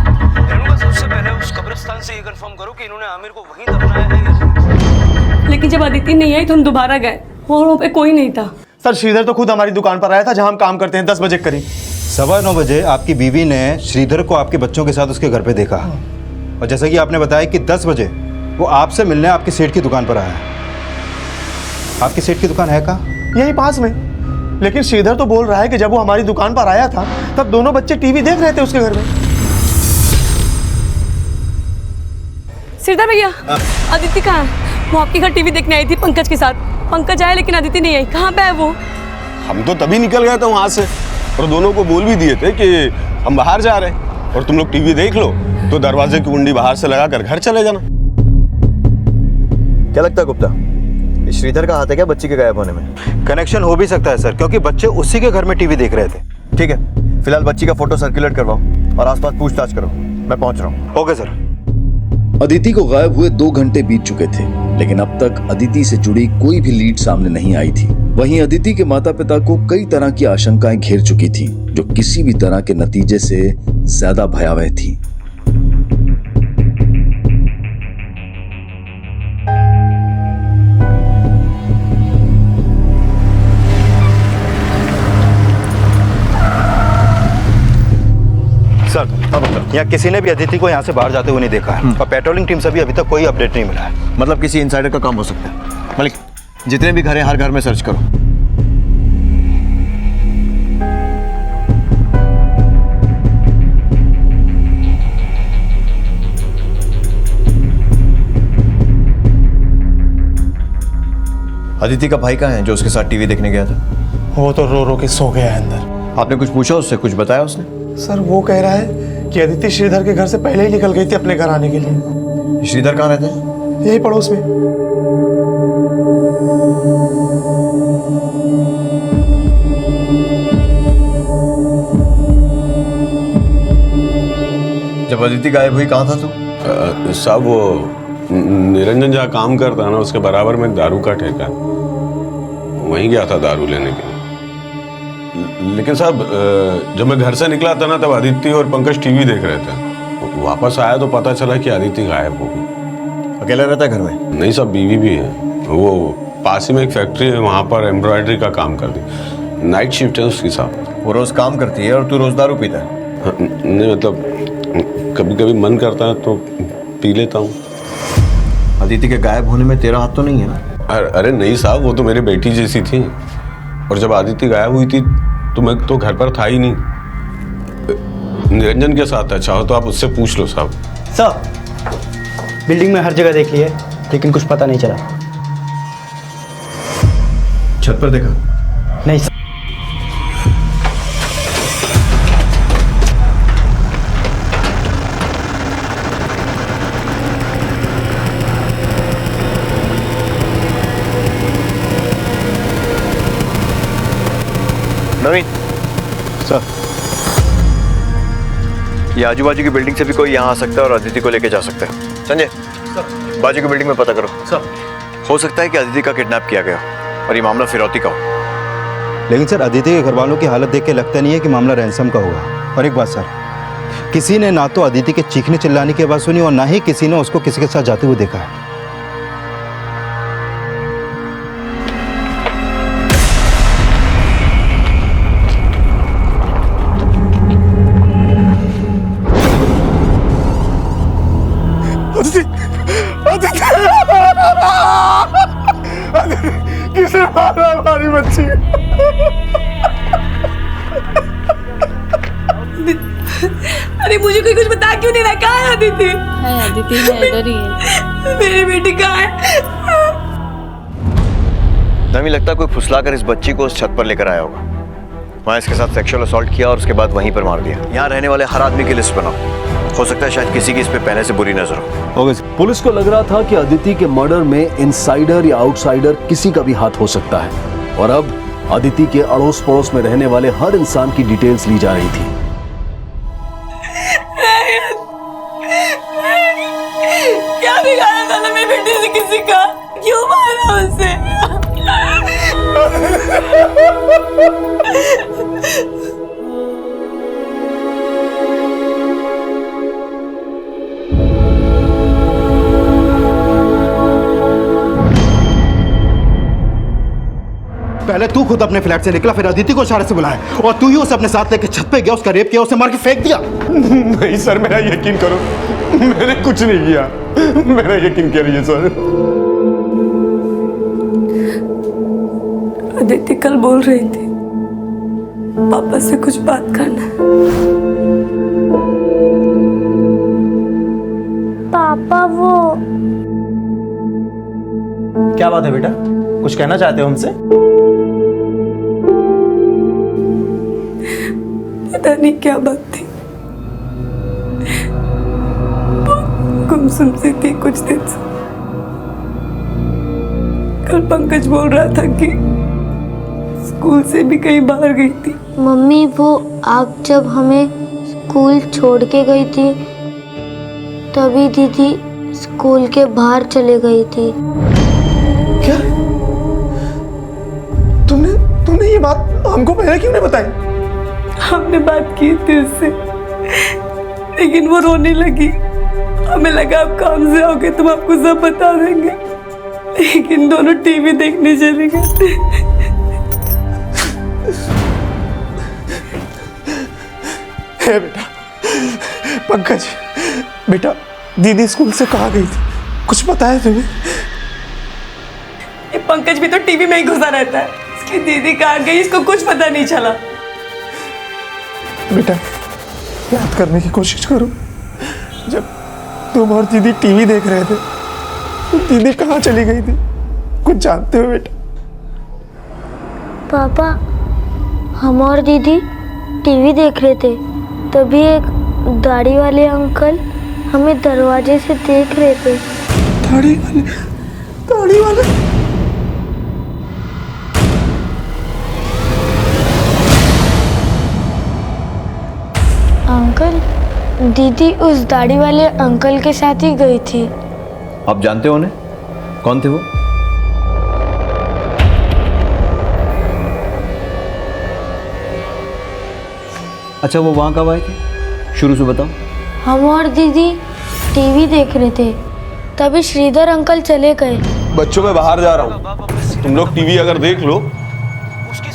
सबसे पहले उस कब्रिस्तान से ये कंफर्म करो कि इन्होंने आमिर को वहीं दफनाया है। लेकिन जब अदिति नहीं आई तो हम दोबारा गए और वहाँ पे कोई नहीं था। सर श्रीधर तो खुद हमारी दुकान पर आया था जहाँ हम काम करते हैं, 10 बजे करीब। 9:15 बजे आपकी बीवी ने श्रीधर को आपके बच्चों के साथ उसके घर पे देखा, और जैसा कि आपने बताया कि 10 बजे वो आपसे मिलने आपके सेठ की दुकान पर आया। आपकी सेठ की दुकान है कहाँ? यही पास में। लेकिन श्रीधर तो बोल रहा है कि जब वो हमारी दुकान पर आया था तब दोनों बच्चे टीवी देख रहे थे उसके घर में। श्रीधर भैया, अदिति कहाँ है? वो आपके घर टीवी देखने आई थी पंकज के साथ। पंकज आया लेकिन अदिति नहीं आई, कहाँ पे है वो? हम तो तभी निकल गए थे वहां से, और दोनों को बोल भी दिए थे कि हम बाहर जा रहे हैं और तुम लोग टीवी देख लो, तो दरवाजे की कुंडी बाहर से लगाकर घर चले जाना। क्या लगता है गुप्ता, श्रीधर का हाथ है क्या बच्ची के गायब होने में? कनेक्शन हो भी सकता है सर, क्योंकि बच्चे उसी के घर में टीवी देख रहे थे। ठीक है, फिलहाल बच्ची का फोटो सर्कुलेट करवाओ और आसपास पूछताछ करो, मैं पहुंच रहा हूँ। Okay sir. अदिति को गायब हुए 2 घंटे बीत चुके थे, लेकिन अब तक अदिति से जुड़ी कोई भी लीड सामने नहीं आई थी। वहीं अदिति के माता पिता को कई तरह की आशंकाएं घेर चुकी थी, जो किसी भी तरह के नतीजे से ज्यादा भयावह थी। यहाँ किसी ने भी अदिति को यहाँ से बाहर जाते हुए नहीं देखा है और पेट्रोलिंग टीम से भी अभी तक कोई अपडेट नहीं मिला है। मतलब किसी इनसाइडर का काम हो सकता है। मलिक, जितने भी घर हैं हर घर में सर्च करो। अदिति का भाई कहाँ है जो उसके साथ टीवी देखने गया था? वो तो रो रो के सो गया है अंदर। आपने कुछ पूछा उससे, कुछ बताया उसने? सर वो कह रहा है कि अदिति श्रीधर के घर से पहले ही निकल गई थी अपने घर आने के लिए। श्रीधर कहाँ रहते हैं? यही पड़ोस में। जब अदिति गायब हुई कहाँ था तू? साहब वो निरंजन जहाँ काम करता है ना उसके बराबर में दारू का ठेका, वहीं गया था दारू लेने के लिए। लेकिन साहब जब मैं घर से निकला था ना तब आदित्य और पंकज टीवी देख रहे थे। वापस आया तो पता चला कि आदित्य गायब हो गई। अकेला रहता है घर में? नहीं साहब, बीवी भी है। वो पास ही में एक फैक्ट्री है, वहाँ पर एम्ब्रॉयडरी का काम करती, नाइट शिफ्ट है उसकी साहब। वो रोज काम करती है और तू रोज दारू पीता है? नहीं मतलब कभी कभी मन करता है तो पी लेता हूँ। अदिति के गायब होने में तेरा हाथ तो नहीं है ना? अरे नहीं साहब, वो तो मेरी बेटी जैसी थी और जब आदित्य गायब हुई थी तो मैं तो घर पर था ही नहीं, निरंजन के साथ था। चाहो तो आप उससे पूछ लो साहब। साहब बिल्डिंग में हर जगह देख लिया लेकिन कुछ पता नहीं चला। छत पर देखा? नहीं सर। नवीन सर, ये आजू बाजू की बिल्डिंग से भी कोई यहाँ आ सकता है और अदिति को लेके जा सकता है। संजय सर, बाजू की बिल्डिंग में पता करो। सर, हो सकता है कि अदिति का किडनैप किया गया और ये मामला फिरौती का हो। लेकिन सर अदिति के घर वालों की हालत देख के लगता नहीं है कि मामला रैंसम का होगा। और एक बात सर, किसी ने ना तो अदिति के चीखने चिल्लाने की आवाज़ सुनी और ना ही किसी ने उसको किसी के साथ जाते हुए देखा है। किसे मारा हमारी बच्ची? अरे मुझे कोई कुछ बता क्यों नहीं रहा? कहाँ है अदिति? अदिति है, इधर ही है। मेरी बेटी कहाँ है? नवीन, लगता है कोई फुसलाकर इस बच्ची को उस छत पर लेकर आया होगा। वहाँ इसके साथ सेक्सुअल असॉल्ट किया और उसके बाद वहीं पर मार दिया। यहाँ रहने वाले हर आदमी की लिस्ट बनाओ, हो सकता है शायद किसी की इस पे पहले से बुरी नजर हो। पुलिस को लग रहा था कि अदिति के मर्डर में इनसाइडर या आउटसाइडर किसी का भी हाथ हो सकता है और अब अदिति के अड़ोस पड़ोस में रहने वाले हर इंसान की डिटेल्स ली जा रही थी। क्या बिगाड़ा था ना मेरी बेटी से किसी का? क्यों मारा उसे? पहले तू खुद अपने फ्लैट से निकला, फिर अदिति को इशारे से बुलाया और तू ही उसे अपने साथ लेके छत पे गया, उसका रेप किया, उसे मार के फेंक दिया। नहीं सर, मेरा यकीन करो, मैंने कुछ नहीं किया। मेरा यकीन करिए सर। अदिति कल बोल रही थी पापा से कुछ बात करना। पापा वो क्या बात है बेटा? कुछ कहना चाहते हो हमसे? पता नहीं क्या बात थी, गुमसुम सी थी कुछ दिन से। कल पंकज बोल रहा था कि स्कूल से भी कहीं बाहर गई थी। मम्मी वो आप जब हमें स्कूल छोड़ के गई थी तभी दीदी स्कूल के बाहर चले गई थी। क्या? तुमने ये बात हमको पहले क्यों नहीं बताई? हमने बात की थी उससे, लेकिन वो रोने लगी। हमें लगा आप काम से आओगे तो हम आपको सब बता देंगे, लेकिन दोनों टीवी देखने चले गए। बेटा पंकज बेटा, दीदी स्कूल से कहाँ गई थी, कुछ पता है तुम्हें? ये पंकज भी तो टीवी में ही घुसा रहता है। इसकी दीदी कहाँ गई इसको कुछ पता नहीं चला। बेटा याद करने की कोशिश करो, जब तुम और दीदी टीवी देख रहे थे तो दीदी कहाँ चली गई थी, कुछ जानते हो बेटा? पापा, हम और दीदी टीवी देख रहे थे, तभी एक दाढ़ी वाले अंकल हमें दरवाजे से देख रहे थे। दाढ़ी वाले? अंकल, दीदी उस दाढ़ी वाले अंकल के साथ ही गई थी। आप जानते हो उन्हें? कौन थे वो? अच्छा, वो वहाँ कब आए थे? शुरू से बताओ। हम और दीदी टीवी देख रहे थे, तभी श्रीधर अंकल चले गए। बच्चों मैं बाहर जा रहा हूँ, तुम लोग टीवी अगर देख लो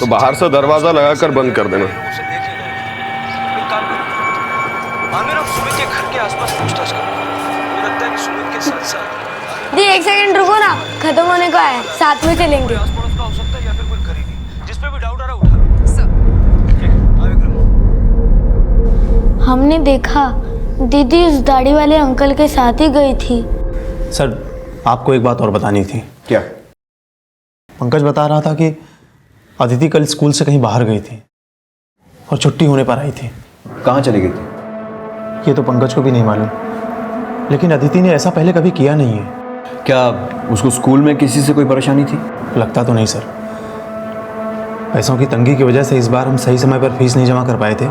तो बाहर से दरवाजा लगाकर बंद कर देना। आमिर और सुमित के घर के आसपास पूछताछ करो। मुझे लगता है कि सुमित के साथ साथ दी, एक सेकंड रुको ना, खत्म होने को है, साथ में चलेंगे। आस-पड़ोस का हो सकता है या फिर कोई करीबी, जिस पे भी डाउट आ रहा है उठा लो। हमने देखा दीदी उस दाढ़ी वाले अंकल के साथ ही गई थी। सर, आपको एक बात और बतानी थी। क्या? पंकज बता रहा था कि अदिति कल स्कूल से कहीं बाहर गई थी और छुट्टी होने पर आई थी। कहाँ चली गई थी? ये तो पंकज को भी नहीं मालूम, लेकिन अदिति ने ऐसा पहले कभी किया नहीं है। क्या उसको स्कूल में किसी से कोई परेशानी थी? लगता तो नहीं सर। पैसों की तंगी की वजह से इस बार हम सही समय पर फीस नहीं जमा कर पाए थे,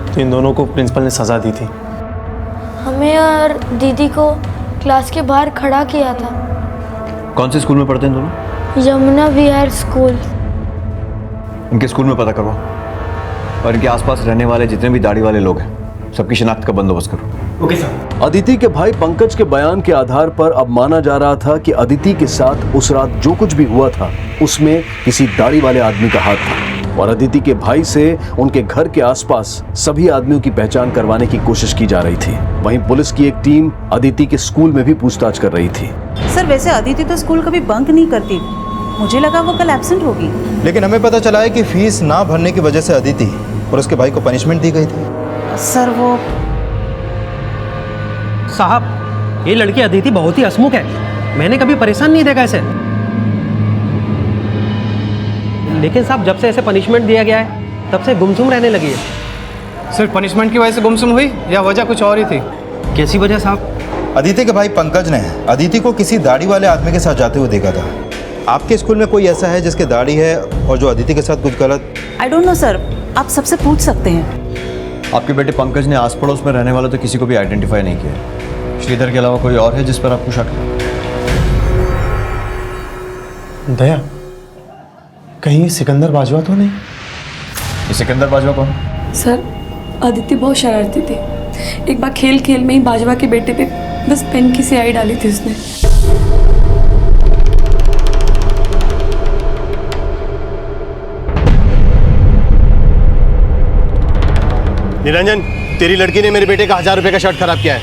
तो इन दोनों को प्रिंसिपल ने सजा दी थी। हमें और दीदी को क्लास के बाहर खड़ा किया था। कौन से स्कूल में पढ़ते हैं दोनों? यमुना विहार स्कूल। इनके स्कूल में पता करवाओ और इनके आसपास रहने वाले जितने भी दाढ़ी वाले लोग हैं सबकी शिनाख्त का बंदोबस्त करो। Okay sir. अदिति के भाई पंकज के बयान के आधार पर अब माना जा रहा था कि अदिति के साथ उस रात जो कुछ भी हुआ था उसमें किसी दाढ़ी वाले आदमी का हाथ था, और अदिति के भाई से उनके घर के आसपास सभी आदमियों की पहचान करवाने की कोशिश की जा रही थी। वहीं पुलिस की एक टीम अदिति के स्कूल में भी पूछताछ कर रही थी। सर, वैसे अदिति तो स्कूल कभी बंक नहीं करती, मुझे लगा वो कल एब्सेंट होगी। लेकिन हमें पता चला है कि फीस ना भरने की वजह से अदिति और उसके भाई को पनिशमेंट दी गई थी। सर वो साहब, ये लड़की अदिति बहुत ही हंसमुख है, मैंने कभी परेशान नहीं देखा ऐसे। लेकिन साहब, जब से ऐसे पनिशमेंट दिया गया है तब से गुमसुम रहने लगी है। सिर्फ पनिशमेंट की वजह से गुमसुम हुई या वजह कुछ और ही थी? कैसी वजह साहब? अदिति के भाई पंकज ने अदिति को किसी दाढ़ी वाले आदमी के साथ जाते हुए देखा था। आपके स्कूल में कोई ऐसा है जिसके दाढ़ी है और जो अदिति के साथ कुछ गलत? आई डोंट नो सर, आप सबसे पूछ सकते हैं। आपके बेटे पंकज ने आस पड़ोस में रहने वालों तो किसी को भी आइडेंटिफाई नहीं किया। श्रीधर के अलावा कोई और है जिस पर आपको शक है? दया, कहीं ये सिकंदर बाजवा तो नहीं? ये सिकंदर बाजवा कौन? सर, अदिति बहुत शरारती थी। एक बार खेल खेल में ही बाजवा के बेटे पे बस पेन की स्याही डाली थी उसने। निरंजन, तेरी लड़की ने मेरे बेटे का 1000 रुपए का शर्ट खराब किया है,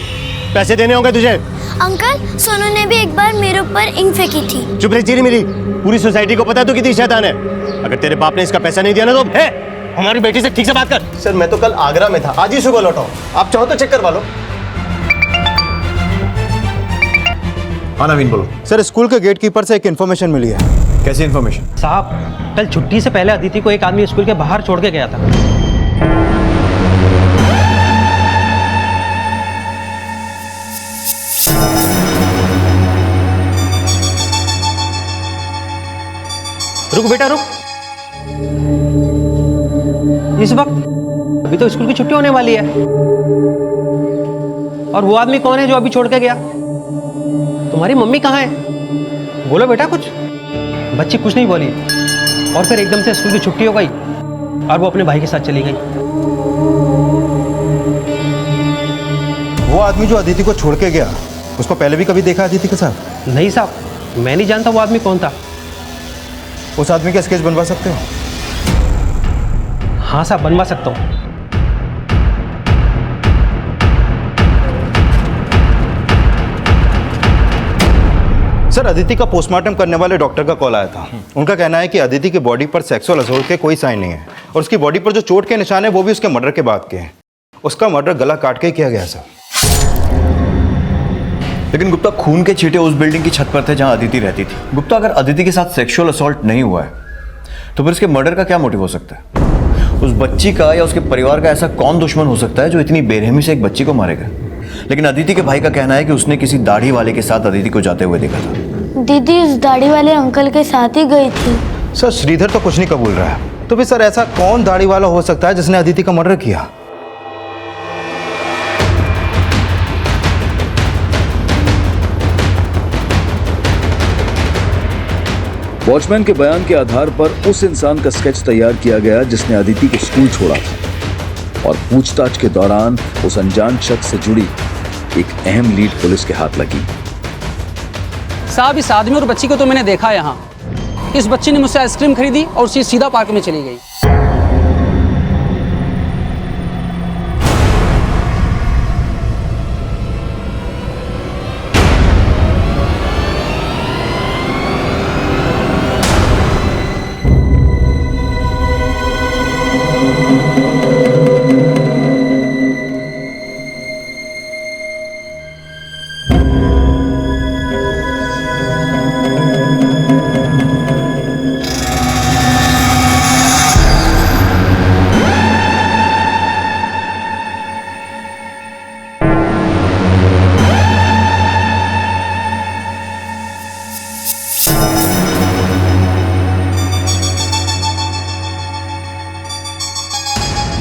पैसे देने होंगे तुझे। अंकल, सोनू ने भी एक बार मेरे ऊपर इंक फेंकी थी। चुप रही चीरी मेरी, पूरी सोसाइटी को पता है तू कितनी शैतान है। अगर तेरे बाप ने इसका पैसा नहीं दिया ना तो हमारी बेटी से ठीक से बात कर। सर, मैं तो कल आगरा में था, आज ही सुबह लौटा हूं, आप चाहो तो चेक करवा लो। हाँ नवीन, बोलो। सर, स्कूल के गेटकीपर से एक इन्फॉर्मेशन मिली है। कैसी इन्फॉर्मेशन? साहब, कल छुट्टी से पहले अदिति को एक आदमी स्कूल के बाहर छोड़ के गया था। रुक बेटा रुक। इस वक्त अभी तो स्कूल की छुट्टी होने वाली है, और वो आदमी कौन है जो अभी छोड़ के गया? तुम्हारी मम्मी कहाँ है? बोलो बेटा कुछ। बच्ची कुछ नहीं बोली, और फिर एकदम से स्कूल की छुट्टी हो गई और वो अपने भाई के साथ चली गई। वो आदमी जो अदिति को छोड़ के गया, उसको पहले भी कभी देखा अदिति के साथ? नहीं साहब, मैं नहीं जानता वो आदमी कौन था। उस आदमी का स्केच बनवा सकते हो? हाँ साहब, बनवा सकता हूँ। सर, अदिति का पोस्टमार्टम करने वाले डॉक्टर का कॉल आया था। उनका कहना है कि अदिति की बॉडी पर सेक्सुअल असॉल्ट के कोई साइन नहीं है और उसकी बॉडी पर जो चोट के निशान है वो भी उसके मर्डर के बाद के हैं। उसका मर्डर गला काट के किया गया सर। लेकिन गुप्ता, खून के छींटे उस बिल्डिंग की छत पर थे जहां अदिति रहती थी। गुप्ता, अगर अदिति के साथ सेक्सुअल असॉल्ट नहीं हुआ है तो फिर उसके मर्डर का क्या मोटिव हो सकता है? उस बच्ची का या उसके परिवार का ऐसा कौन दुश्मन हो सकता है जो इतनी बेरहमी से एक बच्ची को मारेगा? लेकिन अदिति के भाई का कहना है कि उसने किसी दाढ़ी वाले के साथ अदिति को जाते हुए देखा था। दीदी उस दाढ़ी वाले अंकल के साथ ही गई थी। सर, श्रीधर तो कुछ नहीं कबूल रहा है। तो फिर सर, ऐसा कौन दाढ़ी वाला हो सकता है जिसने अदिति का मर्डर किया? वॉचमैन के बयान के आधार पर उस इंसान का स्केच तैयार किया गया जिसने अदिति को स्कूल छोड़ा था और पूछताछ के दौरान उस अनजान शख्स से जुड़ी एक अहम लीड पुलिस के हाथ लगी। साहब, इस आदमी और बच्ची को तो मैंने देखा यहाँ। इस बच्ची ने मुझसे आइसक्रीम खरीदी और सीधा पार्क में चली गई।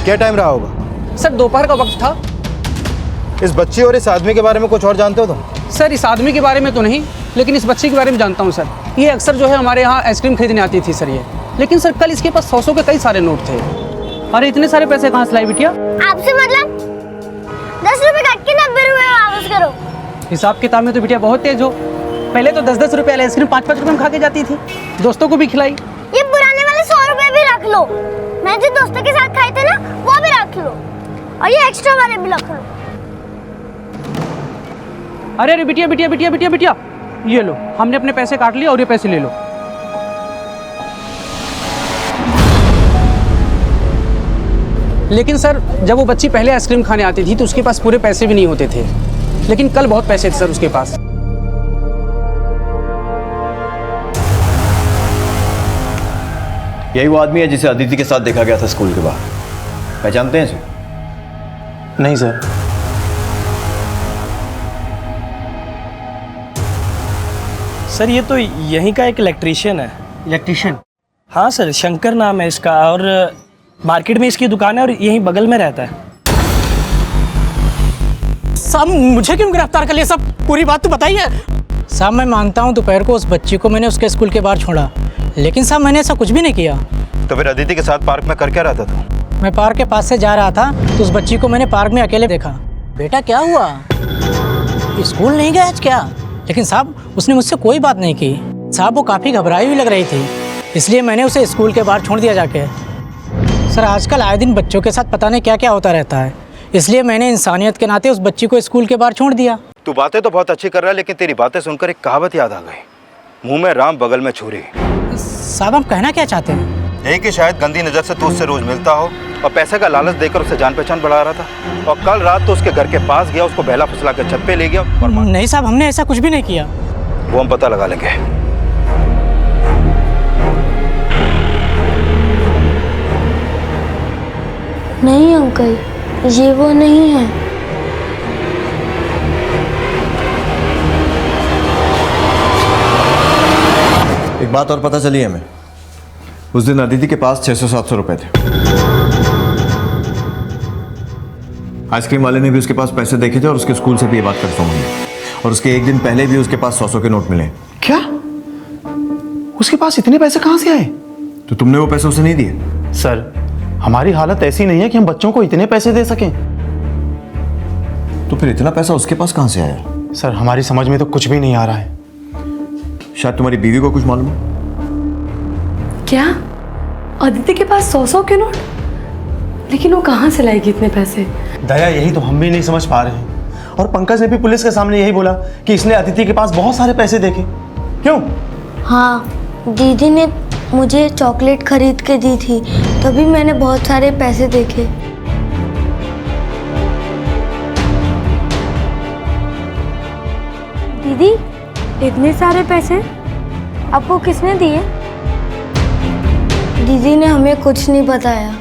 क्या टाइम रहा होगा? सर, दोपहर का वक्त था। इस बच्ची और इस आदमी के बारे में कुछ और जानते हो तुम? सर, इस आदमी के बारे में तो नहीं, लेकिन इस बच्ची के बारे में जानता हूँ सर। ये अक्सर जो है हमारे यहाँ आइसक्रीम खरीदने आती थी सर ये। लेकिन सर, कल इसके पास 100 के कई सारे नोट थे। अरे इतने सारे पैसे कहाँ से लाई बिटिया? आपसे मतलब 10 रुपए काट के 90 रुपए वापस करो। हिसाब किताब में तो बिटिया बहुत तेज हो। पहले तो 10-10 रुपए वाली आइसक्रीम 5-5 रुपए में खा के जाती थी, दोस्तों को भी खिलाई। ये पुराने वाले 100 रुपए भी रख लो। मैं जो दोस्तों के साथ खाए थे ना वो भी रख लो और ये एक्स्ट्रा वाले भी रख लो। अरे अरे बिटिया बिटिया बिटिया बिटिया बिटिया, ये लो, हमने अपने पैसे काट लिए और ये पैसे ले लो। लेकिन सर, जब वो बच्ची पहले आइसक्रीम खाने आती थी तो उसके पास पूरे पैसे भी नहीं होते थे, लेकिन कल बहुत पैसे थे सर उसके पास। यही वो आदमी है जिसे अदिति के साथ देखा गया था स्कूल के बाहर। पहचानते हैं इसे? नहीं सर। सर, ये तो यहीं का एक इलेक्ट्रीशियन है। इलेक्ट्रीशियन? हाँ सर, शंकर नाम है इसका और मार्केट में इसकी दुकान है और यहीं बगल में रहता है। साहब, मुझे क्यों गिरफ्तार कर लिया? सब पूरी बात तो बताइए। साहब, मैं मानता हूँ दोपहर को उस बच्ची को मैंने उसके स्कूल के बाहर छोड़ा, लेकिन साहब मैंने ऐसा कुछ भी नहीं किया। तो फिर अदिति के साथ पार्क में कर क्या रहा था तू? मैं पार्क के पास से जा रहा था तो उस बच्ची को मैंने पार्क में अकेले देखा। बेटा क्या हुआ, स्कूल नहीं गया आज क्या? लेकिन साहब, उसने मुझसे कोई बात नहीं की। साहब, वो काफ़ी घबराई हुई लग रही थी, इसलिए मैंने उसे स्कूल के बाहर छोड़ दिया जाके। सर, आजकल आए दिन बच्चों के साथ पता नहीं क्या क्या होता रहता है, इसलिए मैंने इंसानियत के नाते उस बच्ची को स्कूल के बाहर छोड़ दिया। तू बातें तो बहुत अच्छी कर रहा है, लेकिन तेरी बातें सुनकर एक कहावत याद आ गई, मुंह में राम बगल में छुरी। साहब, आप कहना क्या चाहते हैं? यही कि शायद गंदी नज़र से तू उससे रोज मिलता हो और पैसे का लालच देकर उससे जान पहचान बढ़ा रहा था, और कल रात तो उसके घर के पास गया, उसको बहला फुसला कर छत पे ले गया। नहीं साहब, हमने ऐसा कुछ भी नहीं किया। वो हम पता लगा लेंगे। नहीं अंकल, ये वो नहीं है। एक बात और पता चली हमें, उस दिन अदिति के पास 600-700 रुपए थे। आइसक्रीम वाले ने भी उसके पास पैसे देखे थे और उसके स्कूल से भी ये बात कंफर्म हुई, और उसके एक दिन पहले भी उसके पास 100 के नोट मिले। क्या? उसके पास इतने पैसे कहां से आए? तो तुमने वो पैसे उसे नहीं दिए? सर, हमारी हालत ऐसी नहीं है कि हम बच्चों को इतने पैसे दे सकें। तो फिर इतना पैसा उसके पास कहां से आया? सर, हमारी समझ में तो कुछ भी नहीं आ रहा है। शायद तुम्हारी बीवी को कुछ मालूम है। क्या अदिति के पास 100 के नोट? लेकिन वो कहाँ से लाएगी इतने पैसे? दया, यही तो हम भी नहीं समझ पा रहे हैं। और पंकज ने भी पुलिस के सामने यही बोला कि इसने अदिति के पास बहुत सारे पैसे देखे। क्यों? हाँ, दीदी ने मुझे चॉकलेट खरीद के दी थी, तभी मैंने बहुत सारे पैसे देखे। दीदी, इतने सारे पैसे आपको किसने दिए? दीदी ने हमें कुछ नहीं बताया।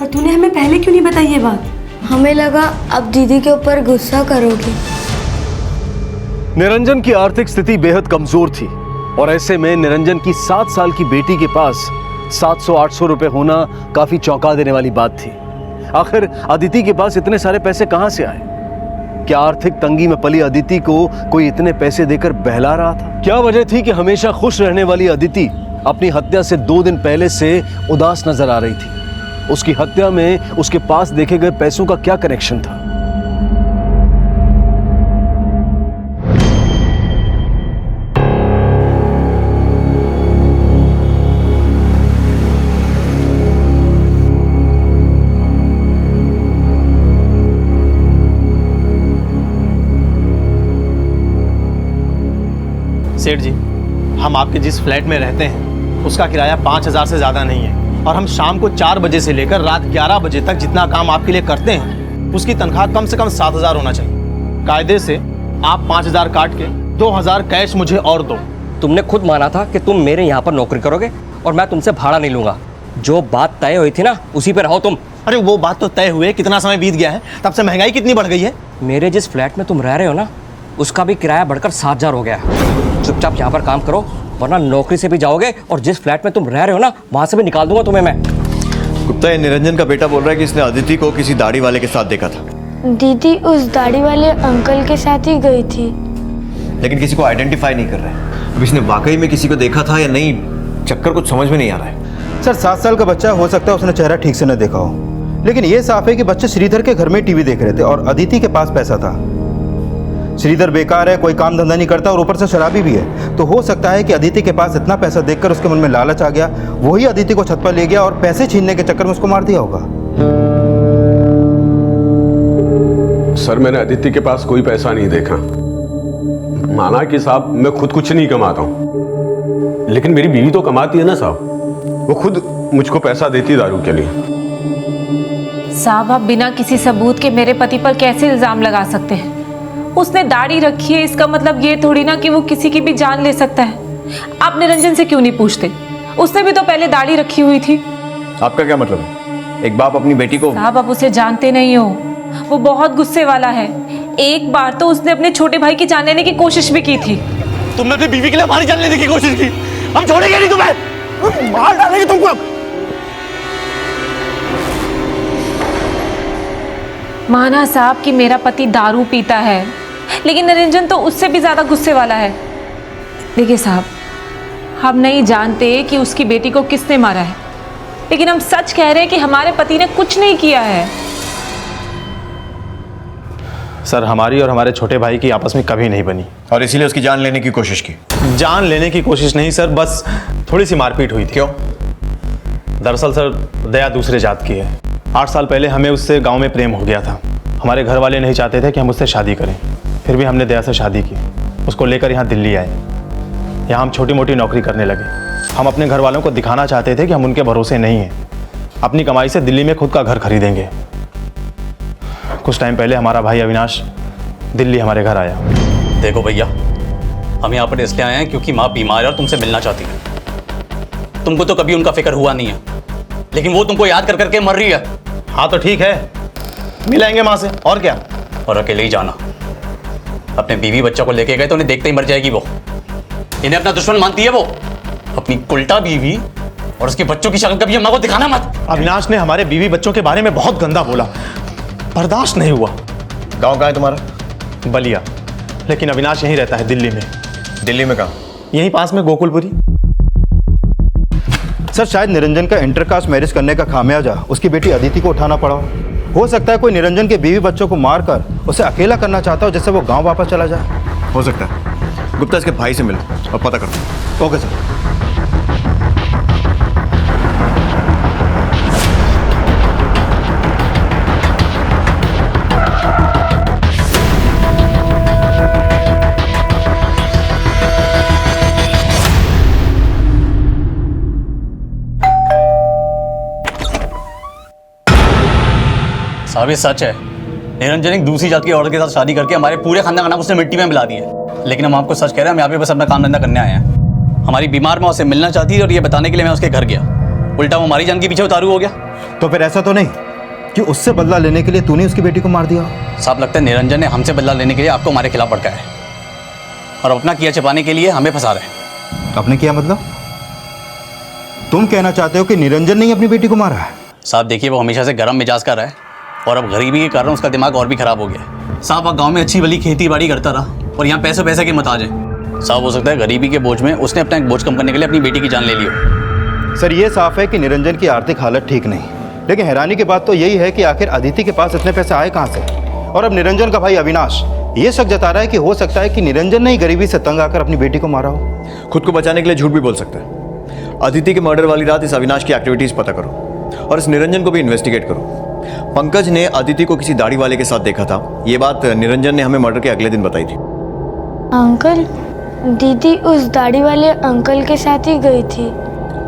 और तूने हमें पहले क्यों नहीं बताई ये बात? हमें लगा अब दीदी के ऊपर गुस्सा करोगी। निरंजन की आर्थिक स्थिति बेहद कमजोर थी और ऐसे में निरंजन की 7 साल की बेटी के पास 700-800 रुपए होना काफी चौंका देने वाली बात थी। आखिर अदिति के पास इतने सारे पैसे कहां से आए? क्या आर्थिक तंगी में पली अदिति को कोई इतने पैसे देकर बहला रहा था? क्या वजह थी कि हमेशा खुश रहने वाली अदिति अपनी हत्या से 2 दिन पहले से उदास नजर आ रही थी? उसकी हत्या में उसके पास देखे गए पैसों का क्या कनेक्शन था? सेठ जी, हम आपके जिस फ्लैट में रहते हैं उसका किराया 5,000 से ज़्यादा नहीं है और हम शाम को 4 बजे से लेकर रात 11 बजे तक जितना काम आपके लिए करते हैं उसकी तनख्वाह कम से कम 7,000 होना चाहिए। कायदे से आप 5,000 काट के 2,000 कैश मुझे और दो। तुमने खुद माना था कि तुम मेरे यहाँ पर नौकरी करोगे और मैं तुमसे भाड़ा नहीं लूंगा। जो बात तय हुई थी ना, उसी पे रहो तुम। अरे वो बात तो तय हुए, कितना समय बीत गया है, तब से महंगाई कितनी बढ़ गई है। मेरे जिस फ्लैट में तुम रह रहे हो ना, उसका भी किराया बढ़कर 7,000 हो गया है। चुपचाप यहाँ पर काम करो वरना नौकरी से भी जाओगे और जिस फ्लैट में तुम रह रहे हो ना, वहाँ से भी निकाल दूंगा तुम्हें मैं। गुप्ता, ये निरंजन का बेटा बोल रहा है कि इसने अदिति को किसी दाढ़ी वाले के साथ देखा था। दीदी उस दाढ़ी वाले अंकल के साथ ही गई थी, लेकिन किसी को आइडेंटिफाई नहीं कर रहे हैं। अब इसने वाकई में किसी को देखा था या नहीं, चक्कर कुछ समझ में नहीं आ रहा है। सर 7 साल का बच्चा हो सकता है उसने चेहरा ठीक से न देखा हो, लेकिन ये साफ है कि बच्चे श्रीधर के घर में टीवी देख रहे थे और अदिति के पास पैसा था। श्रीधर बेकार है, कोई काम धंधा नहीं करता और ऊपर से शराबी भी है, तो हो सकता है कि अदिति के पास इतना पैसा देखकर उसके मन में लालच आ गया, वही अदिति को छत पर ले गया और पैसे छीनने के चक्कर में उसको मार दिया होगा। सर मैंने अदिति के पास कोई पैसा नहीं देखा। माना कि साहब मैं खुद कुछ नहीं कमाता हूं, लेकिन मेरी बीवी तो कमाती है ना साहब, वो खुद मुझको पैसा देती दारू के लिए। साहब, आप बिना किसी सबूत के मेरे पति पर कैसे इल्जाम लगा सकते हैं? उसने दाढ़ी रखी है, इसका मतलब ये थोड़ी ना कि वो किसी की भी जान ले सकता है। आप निरंजन से क्यों नहीं पूछते? उसने भी तो पहले दाढ़ी रखी हुई थी। आपका क्या मतलब है? एक बाप अपनी बेटी को। साहब, आप उसे जानते नहीं हो, वो बहुत गुस्से वाला है। एक बार तो उसने अपने छोटे भाई की जान लेने की कोशिश भी की थी। तुमने अपनी बीवी के लिए हमारी जान लेने की कोशिश की, हम छोड़ेंगे नहीं तुम्हें, मार डालेंगे तुमको। माना साहब कि मेरा पति दारू पीता है, लेकिन निरंजन तो उससे भी ज्यादा गुस्से वाला है। देखिए साहब, हम नहीं जानते कि उसकी बेटी को किसने मारा है, लेकिन हम सच कह रहे हैं कि हमारे पति ने कुछ नहीं किया है। सर, हमारी और हमारे छोटे भाई की आपस में कभी नहीं बनी और इसीलिए उसकी जान लेने की कोशिश की। जान लेने की कोशिश नहीं सर, बस थोड़ी सी मारपीट हुई थी। क्यों? दरअसल सर, दया दूसरे जात की है। 8 साल पहले हमें उससे गांव में प्रेम हो गया था। हमारे घर वाले नहीं चाहते थे कि हम उससे शादी करें, फिर भी हमने दया से शादी की। उसको लेकर यहाँ दिल्ली आए। यहाँ हम छोटी मोटी नौकरी करने लगे। हम अपने घर वालों को दिखाना चाहते थे कि हम उनके भरोसे नहीं हैं। अपनी कमाई से दिल्ली में खुद का घर खरीदेंगे। कुछ टाइम पहले हमारा भाई अविनाश दिल्ली हमारे घर आया। देखो भैया, हम यहाँ पर इसलिए आए हैं क्योंकि माँ बीमार है और तुमसे मिलना चाहती है। तुमको तो कभी उनका फिक्र हुआ नहीं है, लेकिन वो तुमको याद कर करके मर रही है। हाँ तो ठीक है, मिलाएंगे माँ से, और क्या। और अकेले ही जाना। अपने बीवी बच्चा को लेके गए तो उन्हें देखते ही मर जाएगी वो। इन्हें अपना दुश्मन मानती है वो। अपनी उल्टा बीवी और उसके बच्चों की शक्ल कभी अम्मा को दिखाना मत। अविनाश ने हमारे बीवी बच्चों के बारे में बहुत गंदा बोला, बर्दाश्त नहीं हुआ। गांव कहाँ है तुम्हारा? बलिया, लेकिन अविनाश यहीं रहता है दिल्ली में। दिल्ली में कहाँ? यहीं पास में गोकुलपुरी। सर शायद निरंजन का इंटरकास्ट मैरिज करने का खामियाजा उसकी बेटी अदिति को उठाना पड़ा हो सकता है कोई निरंजन के बीवी बच्चों को मारकर उसे अकेला करना चाहता हो, जिससे वो गांव वापस चला जाए। हो सकता है। गुप्ता, इसके भाई से मिलो और पता करते। Okay sir. साहब ये सच है, निरंजन एक दूसरी जात की औरत के साथ शादी करके हमारे पूरे खानदान का नाम उसने मिट्टी में मिला दिया। लेकिन हम आपको सच कह रहे हैं, हम यहाँ पे बस अपना काम धंधा करने आए हैं। हमारी बीमार माँ उससे मिलना चाहती है और ये बताने के लिए मैं उसके घर गया, उल्टा वो हमारी जान के पीछे उतारू हो गया। तो फिर ऐसा तो नहीं कि उससे बदला लेने के लिए तूने उसकी बेटी को मार दिया? साहब लगता है निरंजन ने हमसे बदला लेने के लिए आपको हमारे खिलाफ भड़काया है और अपना किया छिपाने के लिए हमें फंसा रहे हैं। आपने किया मतलब? तुम कहना चाहते हो कि निरंजन ने ही अपनी बेटी को मारा है? साहब देखिए, वो हमेशा से गर्म मिजाज का रहा है और अब गरीबी के कारण उसका दिमाग और भी खराब हो गया। साहब वहाँ गाँव में अच्छी भली खेती बाड़ी करता रहा और यहाँ पैसे की मत आ जाए। साहब हो सकता है गरीबी के बोझ में उसने अपना एक बोझ कम करने के लिए अपनी बेटी की जान ले ली हो। सर ये साफ है कि निरंजन की आर्थिक हालत ठीक नहीं, लेकिन हैरानी की बात तो यही है कि आखिर अदिति के पास इतने पैसे आए कहाँ से? और अब निरंजन का भाई अविनाश ये शक जता रहा है कि हो सकता है कि निरंजन ने ही गरीबी से तंग आकर अपनी बेटी को मारा हो। खुद को बचाने के लिए झूठ भी बोल सकता है। अदिति के मर्डर वाली रात इस अविनाश की एक्टिविटीज पता करो और इस निरंजन को भी इन्वेस्टिगेट करो। पंकज ने अदिति को किसी दाढ़ी वाले के साथ देखा था, ये बात निरंजन ने हमें मर्डर के अगले दिन बताई थी। अंकल, दीदी उस दाढ़ी वाले अंकल के साथ ही गई थी।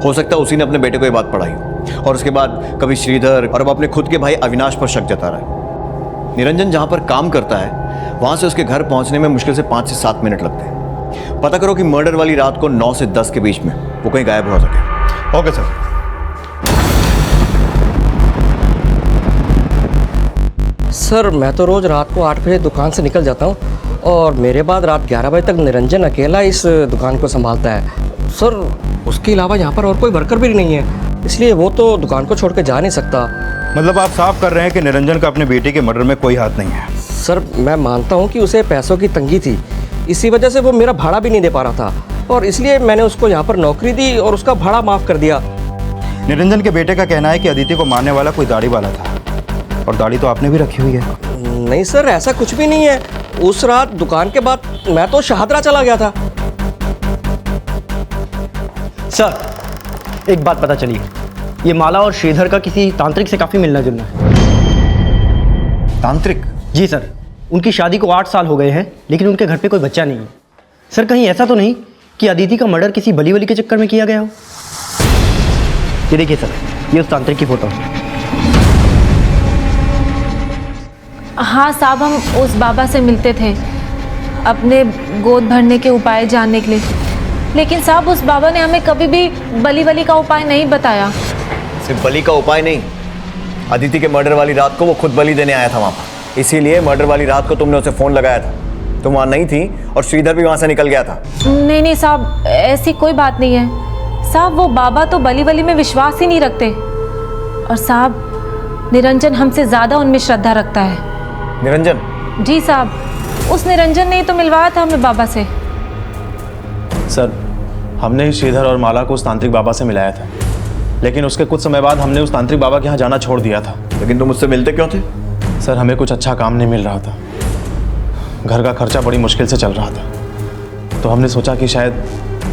हो सकता है उसी ने अपने बेटे को ये बात पढ़ाई और उसके बाद कभी श्रीधर और अब अपने खुद के भाई अविनाश पर शक जता रहा है। निरंजन जहां पर काम करता है वहां से उसके घर पहुंचने में मुश्किल से 5 से 7 मिनट लगते हैं। पता करो कि मर्डर वाली रात को 9 से 10 के बीच में वो कहीं गायब हो सके। Okay sir. सर मैं तो रोज़ रात को 8 बजे दुकान से निकल जाता हूँ और मेरे बाद रात 11 बजे तक निरंजन अकेला इस दुकान को संभालता है। सर उसके अलावा यहाँ पर और कोई वर्कर भी नहीं है, इसलिए वो तो दुकान को छोड़ के जा नहीं सकता। मतलब आप साफ कर रहे हैं कि निरंजन का अपने बेटे के मर्डर में कोई हाथ नहीं है? सर मैं मानता हूँ कि उसे पैसों की तंगी थी, इसी वजह से वो मेरा भाड़ा भी नहीं दे पा रहा था और इसलिए मैंने उसको यहाँ पर नौकरी दी और उसका भाड़ा माफ़ कर दिया। निरंजन के बेटे का कहना है कि अदिति को मारने वाला कोई दाढ़ी वाला था और दाढ़ी तो आपने भी रखी हुई है। नहीं सर ऐसा कुछ भी नहीं है, उस रात दुकान के बाद मैं तो शाहदरा चला गया था। सर एक बात पता चली, ये माला और श्रीधर का किसी तांत्रिक से काफ़ी मिलना जुलना है। तांत्रिक? जी सर, उनकी शादी को 8 साल हो गए हैं लेकिन उनके घर पे कोई बच्चा नहीं है। सर कहीं ऐसा तो नहीं कि अदिति का मर्डर किसी बली वली के चक्कर में किया गया हो? ये देखिए सर, ये उस तांत्रिक की फोटो है। हाँ साहब, हम उस बाबा से मिलते थे अपने गोद भरने के उपाय जानने के लिए, लेकिन साहब उस बाबा ने हमें कभी भी बली वली का उपाय नहीं बताया। सिर्फ बलि का उपाय नहीं, अदिति के मर्डर वाली रात को वो खुद बलि देने आया था वहाँ पर, इसीलिए मर्डर वाली रात को तुमने उसे फ़ोन लगाया था। तुम वहाँ नहीं थी और श्रीधर भी वहाँ से निकल गया था। नहीं साहब, ऐसी कोई बात नहीं है साहब, वो बाबा तो बली वली में विश्वास ही नहीं रखते और साहब निरंजन हमसे ज़्यादा उनमें श्रद्धा रखता है। निरंजन? जी साहब, उस निरंजन ने ही तो मिलवाया था हमें बाबा से। सर हमने ही श्रीधर और माला को उस तांत्रिक बाबा से मिलाया था, लेकिन उसके कुछ समय बाद हमने उस तांत्रिक बाबा के यहाँ जाना छोड़ दिया था। लेकिन तुम उससे मिलते क्यों थे? सर हमें कुछ अच्छा काम नहीं मिल रहा था, घर का खर्चा बड़ी मुश्किल से चल रहा था, तो हमने सोचा कि शायद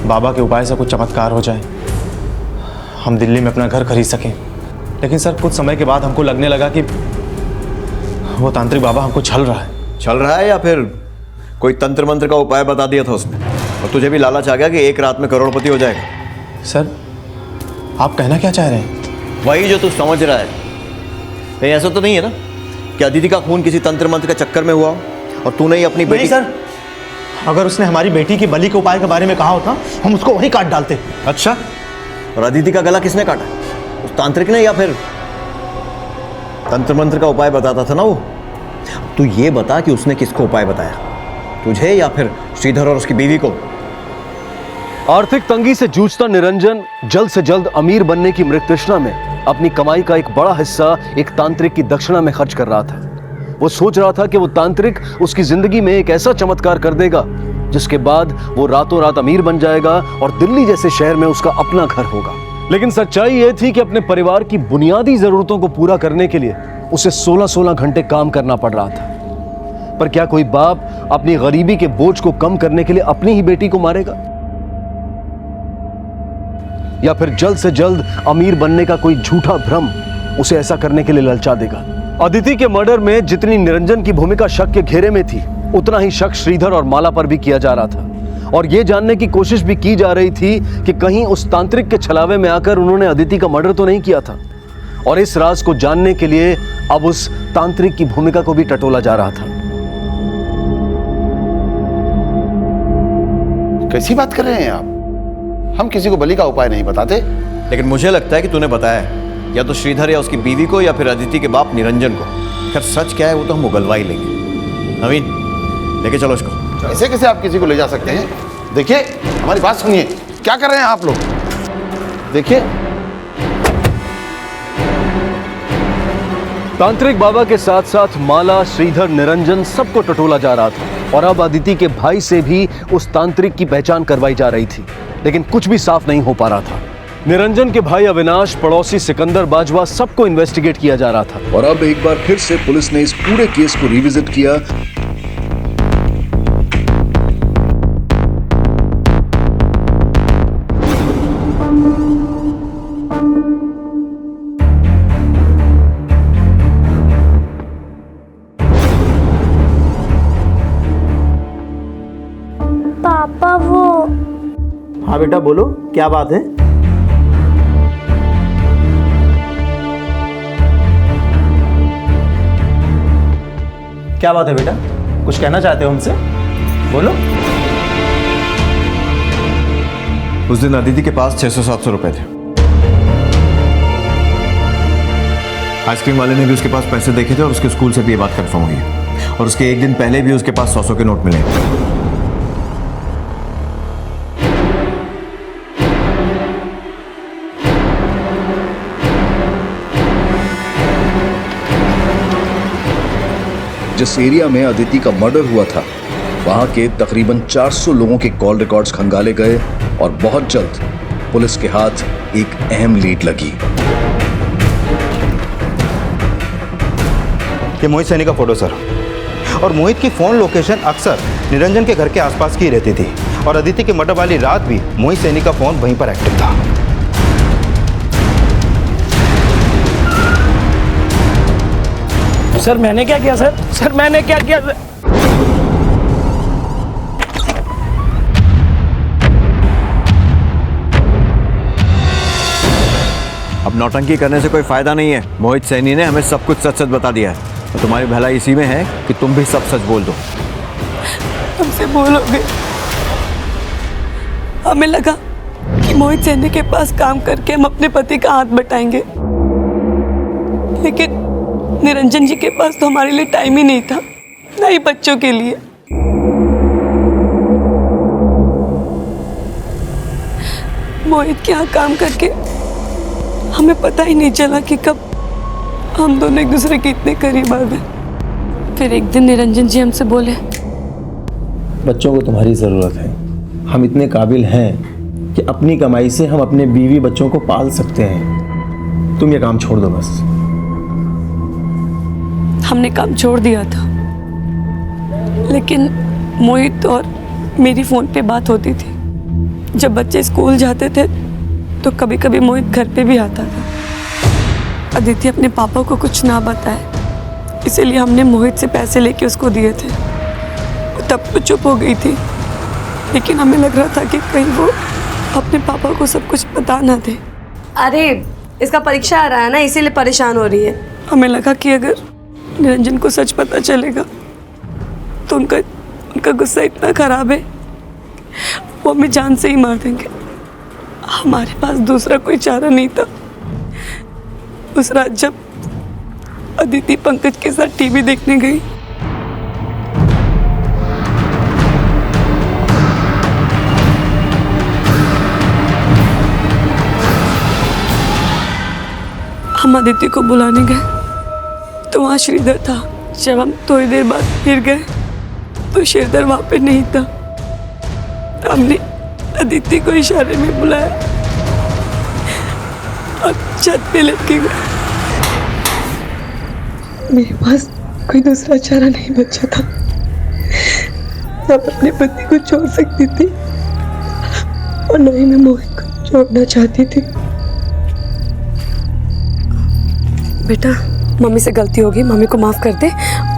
बाबा के उपाय से कुछ चमत्कार हो जाए, हम दिल्ली में अपना घर खरीद सकें। लेकिन सर कुछ समय के बाद हमको लगने लगा कि वो तांत्रिक बाबा हमको छल रहा है। छल रहा है या फिर कोई तंत्र मंत्र का उपाय बता दिया था उसने और तुझे भी लालच आ गया कि एक रात में करोड़पति हो जाएगा? सर आप कहना क्या चाह रहे हैं? वही जो तू समझ रहा है। कहीं ऐसा तो नहीं है ना कि अदिति का खून किसी तंत्र मंत्र के चक्कर में हुआ और तूने ही अपनी बेटी? सर, अगर उसने हमारी बेटी की बलि के उपाय के बारे में कहा होता हम उसको वहीं काट डालते। अच्छा, और अदिति का गला किसने काटा? उस तांत्रिक ने या फिर तंत्र मंत्र का उपाय बताता था ना वो? तू ये बता कि उसने किसको उपाय बताया, तुझे या फिर श्रीधर और उसकी बीवी को? आर्थिक तंगी से जूझता निरंजन जल्द से जल्द अमीर बनने की मृत तृष्णा में अपनी कमाई का एक बड़ा हिस्सा एक तांत्रिक की दक्षिणा में खर्च कर रहा था। वो सोच रहा था कि वो तांत्रिक उसकी जिंदगी में एक ऐसा चमत्कार कर देगा जिसके बाद वो रातों रात अमीर बन जाएगा और दिल्ली जैसे शहर में उसका अपना घर होगा। लेकिन सच्चाई ये थी कि अपने परिवार की बुनियादी जरूरतों को पूरा करने के लिए उसे 16-16 घंटे काम करना पड़ रहा था। पर क्या कोई बाप अपनी गरीबी के बोझ को कम करने के लिए अपनी ही बेटी को मारेगा, या फिर जल्द से जल्द अमीर बनने का कोई झूठा भ्रम उसे ऐसा करने के लिए ललचा देगा? अदिति के मर्डर में जितनी निरंजन की भूमिका शक के घेरे में थी, उतना ही शक श्रीधर और माला पर भी किया जा रहा था और यह जानने की कोशिश भी की जा रही थी कि कहीं उस तांत्रिक के छलावे में आकर उन्होंने अदिति का मर्डर तो नहीं किया था। और इस राज को जानने के लिए अब उस तांत्रिक की भूमिका को भी टटोला जा रहा था। कैसी बात कर रहे हैं आप? हम किसी को बलि का उपाय नहीं बताते। लेकिन मुझे लगता है कि तूने बताया है, या तो श्रीधर या उसकी बीवी को, या फिर अदिति के बाप निरंजन को। खैर सच क्या है वो तो हम उगलवा ही लेंगे। नवीन लेके चलो इसको। ऐसे कैसे आप किसी को ले जा सकते हैं? देखिए हमारी बात सुनिए, क्या कर रहे हैं आप लोग? देखिए तांत्रिक बाबा के साथ साथ माला, श्रीधर, निरंजन सबको टटोला जा रहा था और अब अदिति के भाई से भी उस तांत्रिक की पहचान करवाई जा रही थी, लेकिन कुछ भी साफ नहीं हो पा रहा था। निरंजन के भाई अविनाश, पड़ोसी सिकंदर, बाजवा सबको इन्वेस्टिगेट किया जा रहा था। और अब एक बार फिर से पुलिस ने इस पूरे केस को रिविजिट किया। पापा वो। हाँ बेटा बोलो, क्या बात है? क्या बात है बेटा, कुछ कहना चाहते हो हमसे? बोलो। उस दिन अदिति के पास 600-700 रुपए थे। आइसक्रीम वाले ने भी उसके पास पैसे देखे थे और उसके स्कूल से भी ये बात कंफर्म हुई है। और उसके एक दिन पहले भी उसके पास 100 के नोट मिले। जिस एरिया में अदिति का मर्डर हुआ था वहां के तकरीबन 400 लोगों के कॉल रिकॉर्ड्स खंगाले गए और बहुत जल्द पुलिस के हाथ एक अहम लीड लगी। ये मोहित सैनी का फोटो सर, और मोहित की फोन लोकेशन अक्सर निरंजन के घर के आसपास की रहती थी और अदिति के मर्डर वाली रात भी मोहित सैनी का फोन वहीं पर एक्टिव था। सर मैंने क्या किया सर? सर मैंने क्या किया सर? अब नौटंकी करने से कोई फायदा नहीं है। मोहित सैनी ने हमें सब कुछ सच सच बता दिया है और तुम्हारी भलाई इसी में है कि तुम भी सब सच बोल दो। हमसे बोलोगे? हमें लगा कि मोहित सैनी के पास काम करके हम अपने पति का हाथ बटाएंगे, लेकिन निरंजन जी के पास तो हमारे लिए टाइम ही नहीं था, ना ही बच्चों के लिए। मोहित के यहाँ काम करके हमें पता ही नहीं चला कि कब हम दोनों एक दूसरे के इतने करीब आ गए। फिर एक दिन निरंजन जी हमसे बोले, बच्चों को तुम्हारी ज़रूरत है। हम इतने काबिल हैं कि अपनी कमाई से हम अपने बीवी बच्चों को पाल सकते हैं। तुम ये काम छोड़ दो बस। हमने काम छोड़ दिया था, लेकिन मोहित और मेरी फ़ोन पे बात होती थी। जब बच्चे स्कूल जाते थे तो कभी कभी मोहित घर पे भी आता था। अदिति अपने पापा को कुछ ना बताए, इसीलिए हमने मोहित से पैसे लेके उसको दिए थे। तब तो चुप हो गई थी, लेकिन हमें लग रहा था कि कहीं वो अपने पापा को सब कुछ बता ना दे। अरे इसका परीक्षा आ रहा है ना, इसीलिए परेशान हो रही है। हमें लगा कि अगर निरंजन को सच पता चलेगा तो उनका गुस्सा इतना खराब है वो हमें जान से ही मार देंगे। हमारे पास दूसरा कोई चारा नहीं था। उस रात जब अदिति पंकज के साथ टीवी देखने गई, हम अदिति को बुलाने गए तो वहाँ श्रीधर था। जब हम थोड़ी देर बाद फिर गए तो श्रीधर वहाँ पे नहीं था। हमने अदिति को इशारे में बुलाया और छत पे लटके गए। मेरे पास कोई दूसरा चारा नहीं बचा था। मैं अपने पति को छोड़ सकती थी और न ही मैं मोहित को छोड़ना चाहती थी। बेटा मम्मी से गलती होगी, मम्मी को माफ कर दे।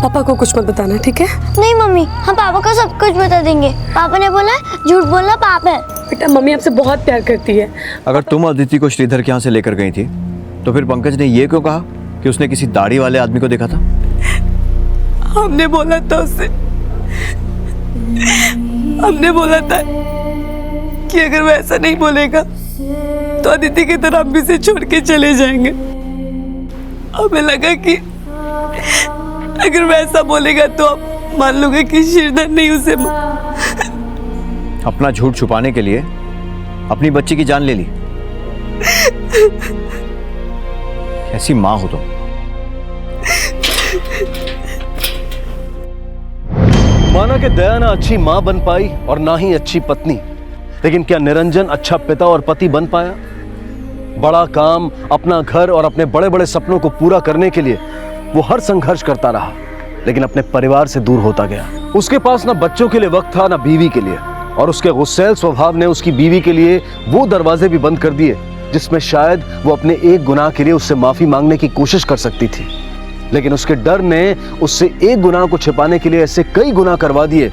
पापा को कुछ मत बताना, ठीक है? नहीं मम्मी, हम पापा को सब कुछ बता देंगे। पापा ने बोला झूठ बोलना पाप है। बेटा मम्मी आपसे बहुत प्यार करती है। अगर तुम अदिति को श्रीधर के यहाँ से लेकर गई थी तो फिर पंकज ने ये क्यों कहा कि कि उसने किसी दाढ़ी वाले आदमी को देखा था? हमने बोला था उससे, हमने बोला था कि अगर वो ऐसा नहीं बोलेगा तो अदिति की तरह हम भी इसे छोड़ के चले जाएंगे। हमें लगा कि अगर वो ऐसा बोलेगा तो आप मान लोगे कि श्रीधर नहीं उसे अपना झूठ छुपाने के लिए अपनी बच्ची की जान ले ली। ऐसी मां हो तुम। माना कि दया ना अच्छी मां बन पाई और ना ही अच्छी पत्नी, लेकिन क्या निरंजन अच्छा पिता और पति बन पाया? बड़ा काम, अपना घर और अपने बड़े बड़े सपनों को पूरा करने के लिए वो हर संघर्ष करता रहा, लेकिन अपने परिवार से दूर होता गया। उसके पास ना बच्चों के लिए वक्त था, ना बीवी के लिए, और उसके गुस्सैल स्वभाव ने उसकी बीवी के लिए वो दरवाजे भी बंद कर दिए जिसमें शायद वो अपने एक गुनाह के लिए उससे माफी मांगने की कोशिश कर सकती थी। लेकिन उसके डर ने उससे एक गुनाह को छिपाने के लिए ऐसे कई गुनाह करवा दिए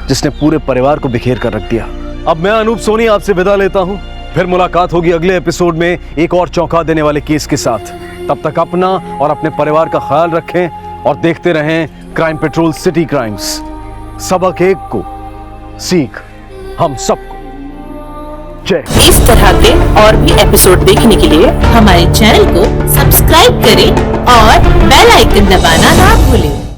जिसने पूरे परिवार को बिखेर कर रख दिया। अब मैं अनूप सोनी आपसे विदा लेता हूं। फिर मुलाकात होगी अगले एपिसोड में एक और चौंका देने वाले केस के साथ। तब तक अपना और अपने परिवार का ख्याल रखें और देखते रहें क्राइम पेट्रोल सिटी क्राइम्स। सबक एक को, सीख हम सबको। जय। इस तरह के और भी एपिसोड देखने के लिए हमारे चैनल को सब्सक्राइब करें और बेल आइकन दबाना ना भूलें।